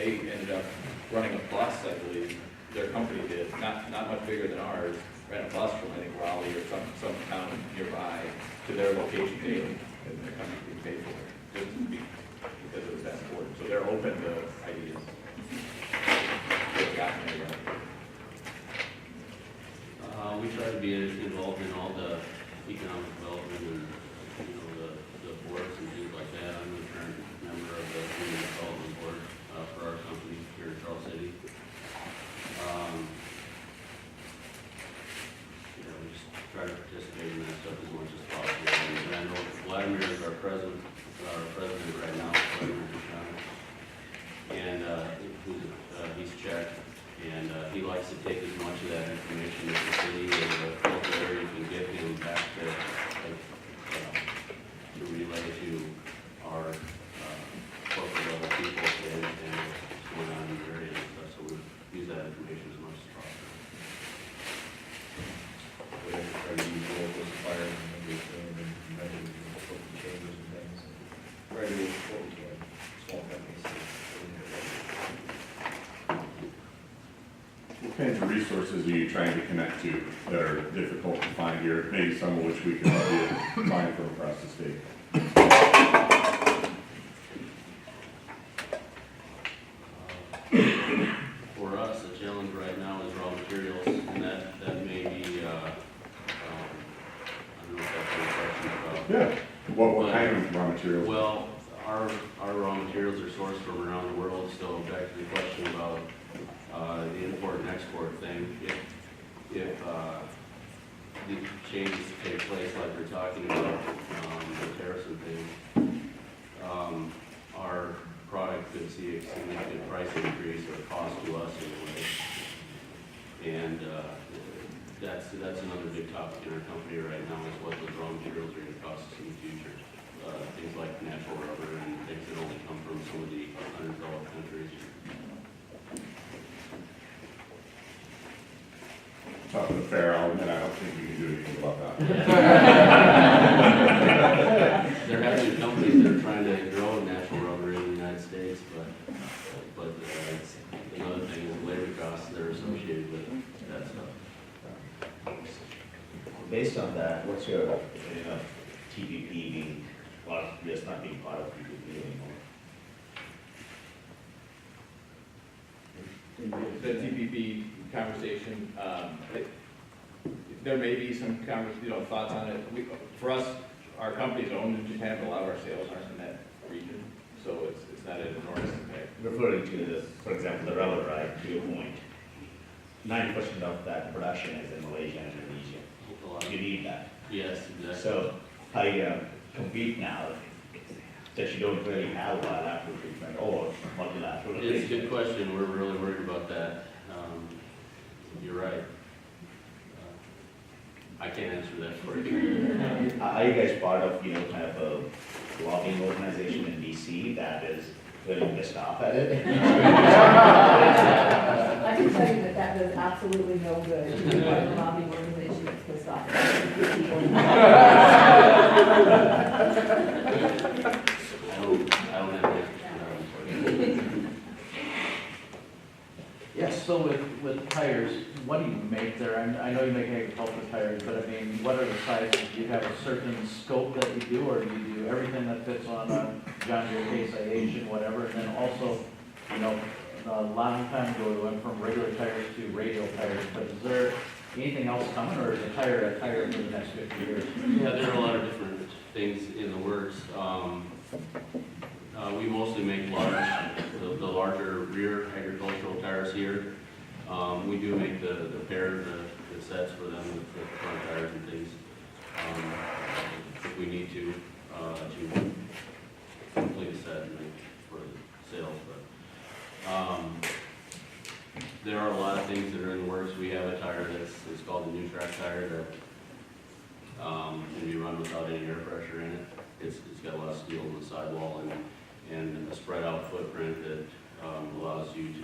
[SPEAKER 11] ended up running a bus, I believe, their company did, not much bigger than ours, ran a bus from, I think, Raleigh or some town nearby to their location daily, and the company could pay for it, just because it was that important. So they're open to ideas. They've gotten there, right?
[SPEAKER 12] we try to be involved in all the economic development and, the boards and things like that. I'm the current member of the community development board, for our company here in Charles City. We just try to participate in that stuff as much as possible. And I know Vladimir is our president right now, Vladimir Duchamp. And, he's Czech, and, he likes to take as much of that information that the city or the local area can get him back to, to relay to our, corporate level people to understand what's going on in the area and stuff, so we use that information as much as possible.
[SPEAKER 13] We have to try to use local suppliers and understand and measure what the changes and things. Try to do what we can, small companies.
[SPEAKER 6] What kinds of resources are you trying to connect to that are difficult to find here, maybe some of which we can help you find from across the state?
[SPEAKER 12] For us, the challenge right now is raw materials, and that may be, I don't know if that's what you're question about.
[SPEAKER 6] Yeah. What kind of raw materials?
[SPEAKER 12] Well, our raw materials are sourced from around the world, so back to the question about the import and export thing. If the changes take place like we're talking about, the tariffs and things, our product could see a significant price increase or cost to us anyway. And that's another big topic in our company right now, is what those raw materials are going to cost us in the future. Things like natural rubber and things that only come from some of the undeveloped countries.
[SPEAKER 6] Talking to fair, I'll admit, I don't think we can do anything about that.
[SPEAKER 12] There have been companies that are trying to grow natural rubber in the United States, but it's another thing is labor costs that are associated with that stuff.
[SPEAKER 3] Based on that, what's your, TPP being, well, just not being part of TPP anymore?
[SPEAKER 11] The TPP conversation, there may be some thoughts on it. For us, our company's owned in Japan, but a lot of our sales aren't in that region, so it's not an enormous impact.
[SPEAKER 3] Referring to the, for example, the rubber, right, to your point, 90% of that production is in Malaysia and Indonesia. You need that.
[SPEAKER 12] Yes, exactly.
[SPEAKER 3] So how you compete now, that you don't really have bilateral treatment or multilateral?
[SPEAKER 12] It's a good question. We're really worried about that. You're right. I can't answer that for you.
[SPEAKER 3] Are you guys part of, kind of a lobbying organization in DC that is willing to stop at it?
[SPEAKER 21] I can tell you that does absolutely no good. You're part of a lobbying organization that's pissed off.
[SPEAKER 12] I don't have an answer.
[SPEAKER 9] Yes. So with tires, what do you make there? I know you make agricultural tires, but I mean, what are the sizes? Do you have a certain scope that you do, or do you do everything that fits on a John Deere Case IH and whatever? And then also, a long time ago, we went from regular tires to radial tires, but is there anything else coming, or is a tire for the next 50 years?
[SPEAKER 12] Yeah, there are a lot of different things in the works. We mostly make the larger rear agricultural tires here. We do make the sets for them, the front tires and things, if we need to complete a set and make for the sales. But there are a lot of things that are in the works. We have a tire it's called the New Track tire that can be run without any air pressure in it. It's got a lot of steel in the sidewall and a spread out footprint that allows you to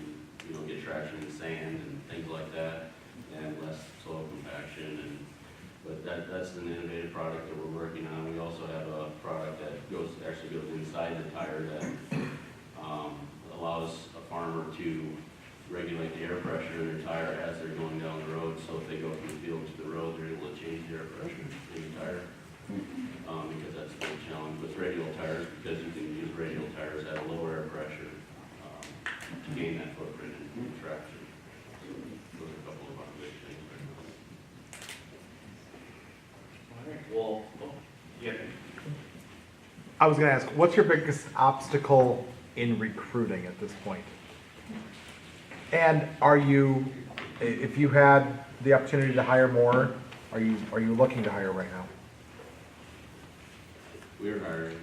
[SPEAKER 12] get traction in sand and things like that, and less soil compaction. But that's an innovative product that we're working on. We also have a product that actually goes inside the tire that allows a farmer to regulate the air pressure in their tire as they're going down the road. So if they go from the field to the road, they're able to change the air pressure in the tire. Because that's a big challenge with radial tires, because you can use radial tires at a lower air pressure to gain that footprint and traction. So those are a couple of our big things right now.
[SPEAKER 13] Well, yeah.
[SPEAKER 14] I was going to ask, what's your biggest obstacle in recruiting at this point? And are you, if you had the opportunity to hire more, are you looking to hire right now?
[SPEAKER 12] We're hiring.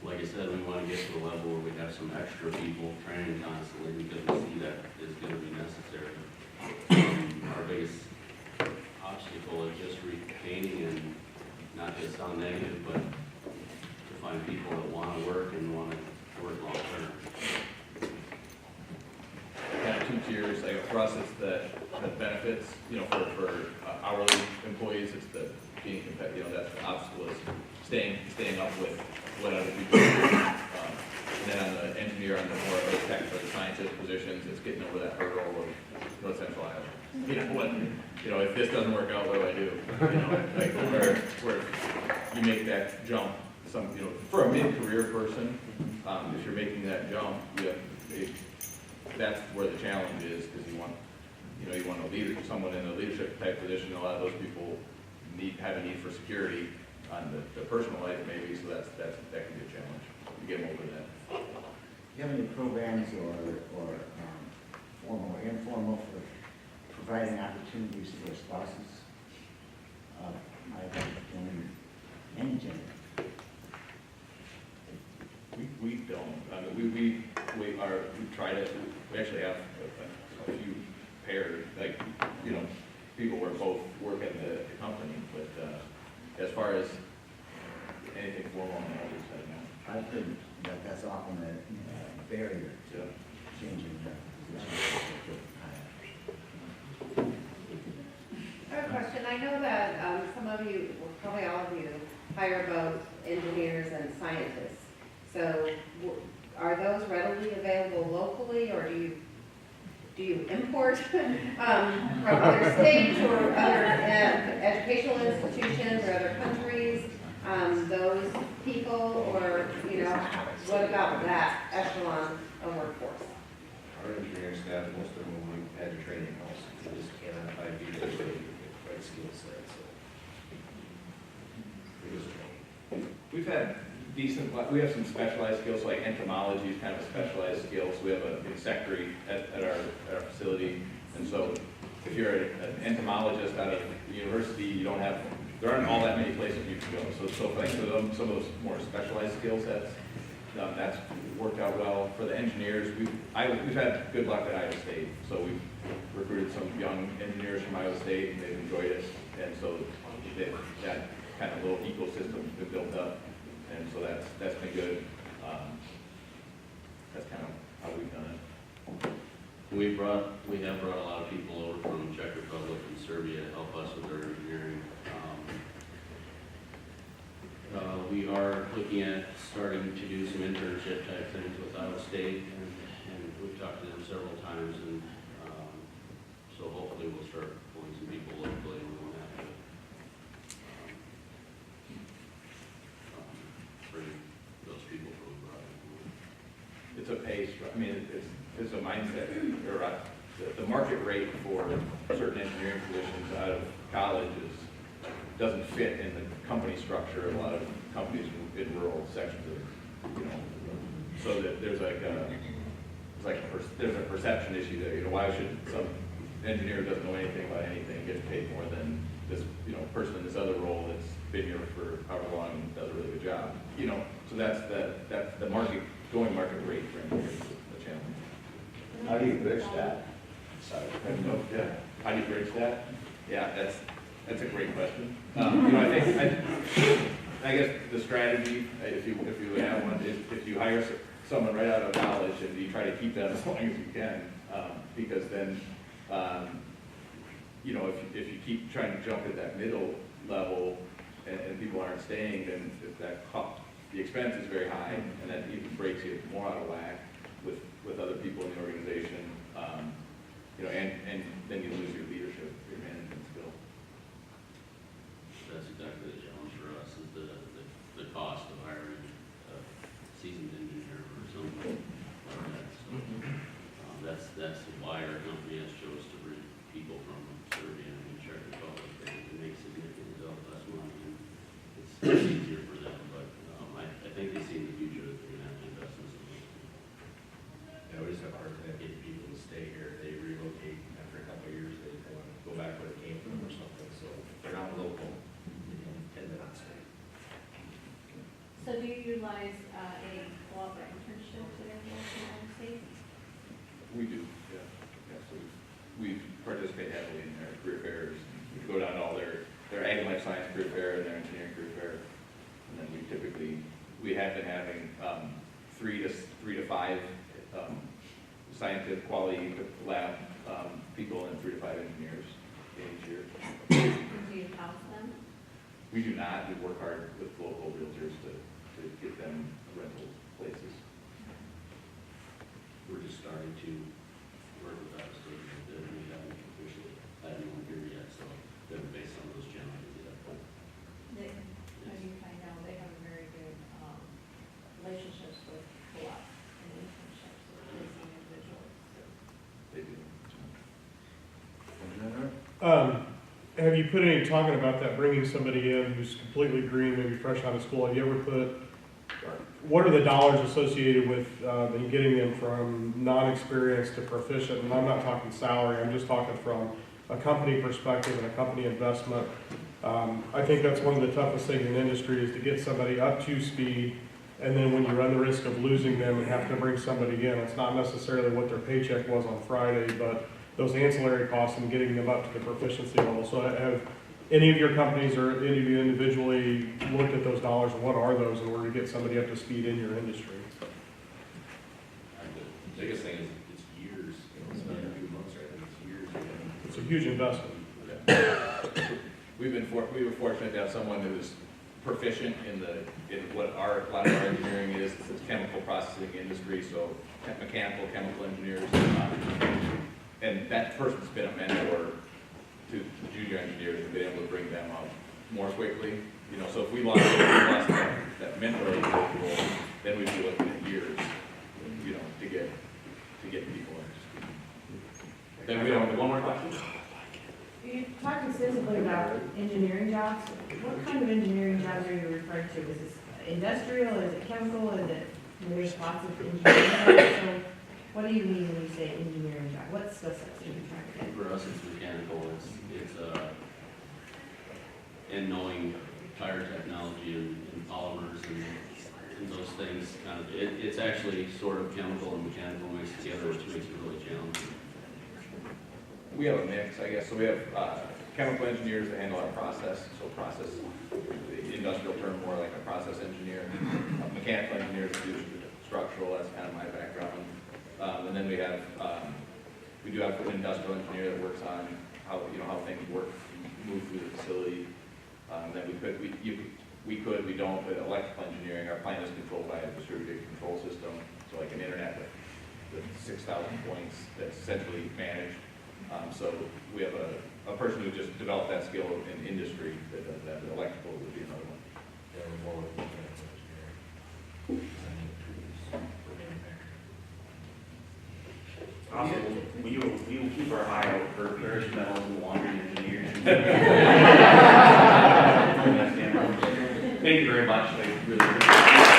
[SPEAKER 12] Like I said, we want to get to a level where we have some extra people training constantly, because we see that is going to be necessary. Our biggest obstacle is just retaining, and not to sound negative, but to find people that want to work and want to work long term.
[SPEAKER 11] Kind of two tiers. For us, it's the benefits. For hourly employees, it's the being competitive. That's the obstacle is staying up with what other people do. And then on the engineer, on the more of the technical scientist positions, it's getting over that hurdle of North Central Iowa. If this doesn't work out, what do I do? Where you make that jump. For a mid-career person, if you're making that jump, that's where the challenge is, because you want a leader, someone in a leadership type position. A lot of those people have a need for security on the personal life, maybe. So that can be a challenge. You get them over that.
[SPEAKER 10] Do you have any programs or formal or informal for providing opportunities for spouses of either gender, any gender?
[SPEAKER 11] We don't, I mean, we try to, we actually have a few pairs, like, you know, people where both work at the company, but, as far as anything formal on the other side, no.
[SPEAKER 10] I think that that's often a barrier to changing the position.
[SPEAKER 17] I have a question. I know that some of you, well, probably all of you, hire both engineers and scientists. So are those readily available locally, or do you import from other states or other educational institutions or other countries, those people, or, you know, what about that echelon of workforce?
[SPEAKER 13] Our engineering staff, most of them we've had to training also, they just cannot find people with the right skill set, so.
[SPEAKER 11] We've had decent, we have some specialized skills, like entomology is kind of a specialized skill, so we have an insectary at our facility. And so if you're an entomologist out of the university, you don't have, there aren't all that many places you can go. So for some of those more specialized skill sets, that's worked out well. For the engineers, we've had good luck at Iowa State. So we've recruited some young engineers from Iowa State, and they've enjoyed it. And so that kind of little ecosystem has been built up. And so that's been good. That's kind of how we've done it.
[SPEAKER 12] We have brought a lot of people over from Czech Republic and Serbia to help us with our engineering. We are looking at starting to do some internship type things with Iowa State, and we've talked to them several times, and so hopefully we'll start pulling some people locally, and we'll have to bring those people from abroad.
[SPEAKER 11] It's a pace, I mean, it's a mindset, or the market rate for certain engineering positions out of college doesn't fit in the company structure of a lot of companies in rural sections of, you know, so that there's a perception issue there. You know, why should some engineer who doesn't know anything about anything get paid more than this, you know, person in this other role that's been here for however long and does a really good job? You know, so that's the going market rate for engineers is the challenge.
[SPEAKER 3] How do you bridge that?
[SPEAKER 11] Yeah. How do you bridge that? Yeah, that's a great question. You know, I guess the strategy, if you have one, is if you hire someone right out of college and you try to keep them as long as you can, because then, you know, if you keep trying to jump at that middle level and people aren't staying, then the expense is very high, and that even breaks you more out of whack with other people in the organization. You know, and then you lose your leadership, your management skill.
[SPEAKER 12] That's exactly the challenge for us, is the cost of hiring a seasoned engineer or something like that. So that's why our company has chose to bring people from Serbia and Czech Republic. They make significantly less money, and it's easier for them. But I think they see in the future that they're going to have to invest in something.
[SPEAKER 13] Yeah, we just have a hard time getting people to stay here. If they relocate after a couple of years, they want to go back where they came from or something. So if they're not local, tend to not stay.
[SPEAKER 2] So do you utilize a co-op or internship to their United States?
[SPEAKER 11] We do, yeah. So we participate heavily in their career fairs. We go down to all their ag and life science career fair and their engineering career fair. And then we have been having 3 to 5 scientific quality lab people and 3 to 5 engineers each year.
[SPEAKER 2] Do you house them?
[SPEAKER 11] We do not. We work hard with local realtors to get them rental places.
[SPEAKER 12] We're just starting to work with Iowa State, and we haven't officially had anyone here yet, so they haven't faced some of those challenges yet.
[SPEAKER 2] As you kind of know, they have a very good relationships with co-ops and internships with placing individuals.
[SPEAKER 11] They do.
[SPEAKER 20] Have you put any, talking about that, bringing somebody in who's completely green, maybe fresh out of school, have you ever put, what are the dollars associated with getting them from non-experienced to proficient? And I'm not talking salary, I'm just talking from a company perspective and a company investment. I think that's one of the toughest things in industry is to get somebody up to speed And then when you run the risk of losing them and have to bring somebody in, it's not necessarily what their paycheck was on Friday, but those ancillary costs and getting them up to the proficiency level. So have any of your companies or any of you individually looked at those dollars? What are those in order to get somebody up to speed in your industry?
[SPEAKER 4] The biggest thing is it's years, it's not a few months, right, it's years.
[SPEAKER 20] It's a huge investment.
[SPEAKER 11] We were fortunate to have someone who was proficient in what a lot of our engineering is, it's chemical processing industry, so mechanical, chemical engineers. And that person's been a mentor to the junior engineers and been able to bring them up more quickly. You know, so if we lost that mentor individual, then we'd be looking at years, you know, to get people interested. Then we don't, one more question?
[SPEAKER 21] You talked extensively about engineering jobs. What kind of engineering jobs are you referring to? Is this industrial, is it chemical, is it, there's lots of engineering jobs, so what do you mean when you say engineering job? What skill sets are you trying to get?
[SPEAKER 12] For us, it's mechanical, and knowing tire technology and polymers and those things, kind of, it's actually sort of chemical and mechanical mixed together, which makes it really challenging.
[SPEAKER 11] We have a mix, I guess. So we have chemical engineers that handle our process, so process, the industrial term more like a process engineer. Mechanical engineers do structural, that's kind of my background. And then we do have an industrial engineer that works on how things work, move through the facility. Then we don't, but electrical engineering, our plant is controlled by a distributed control system, so like an internet with 6,000 points that's centrally managed. So we have a person who just developed that skill in industry that does that. The electrical would be another one.
[SPEAKER 4] Also, we will keep our eye out for parish metals and laundry engineers. Thank you very much. I really appreciate it.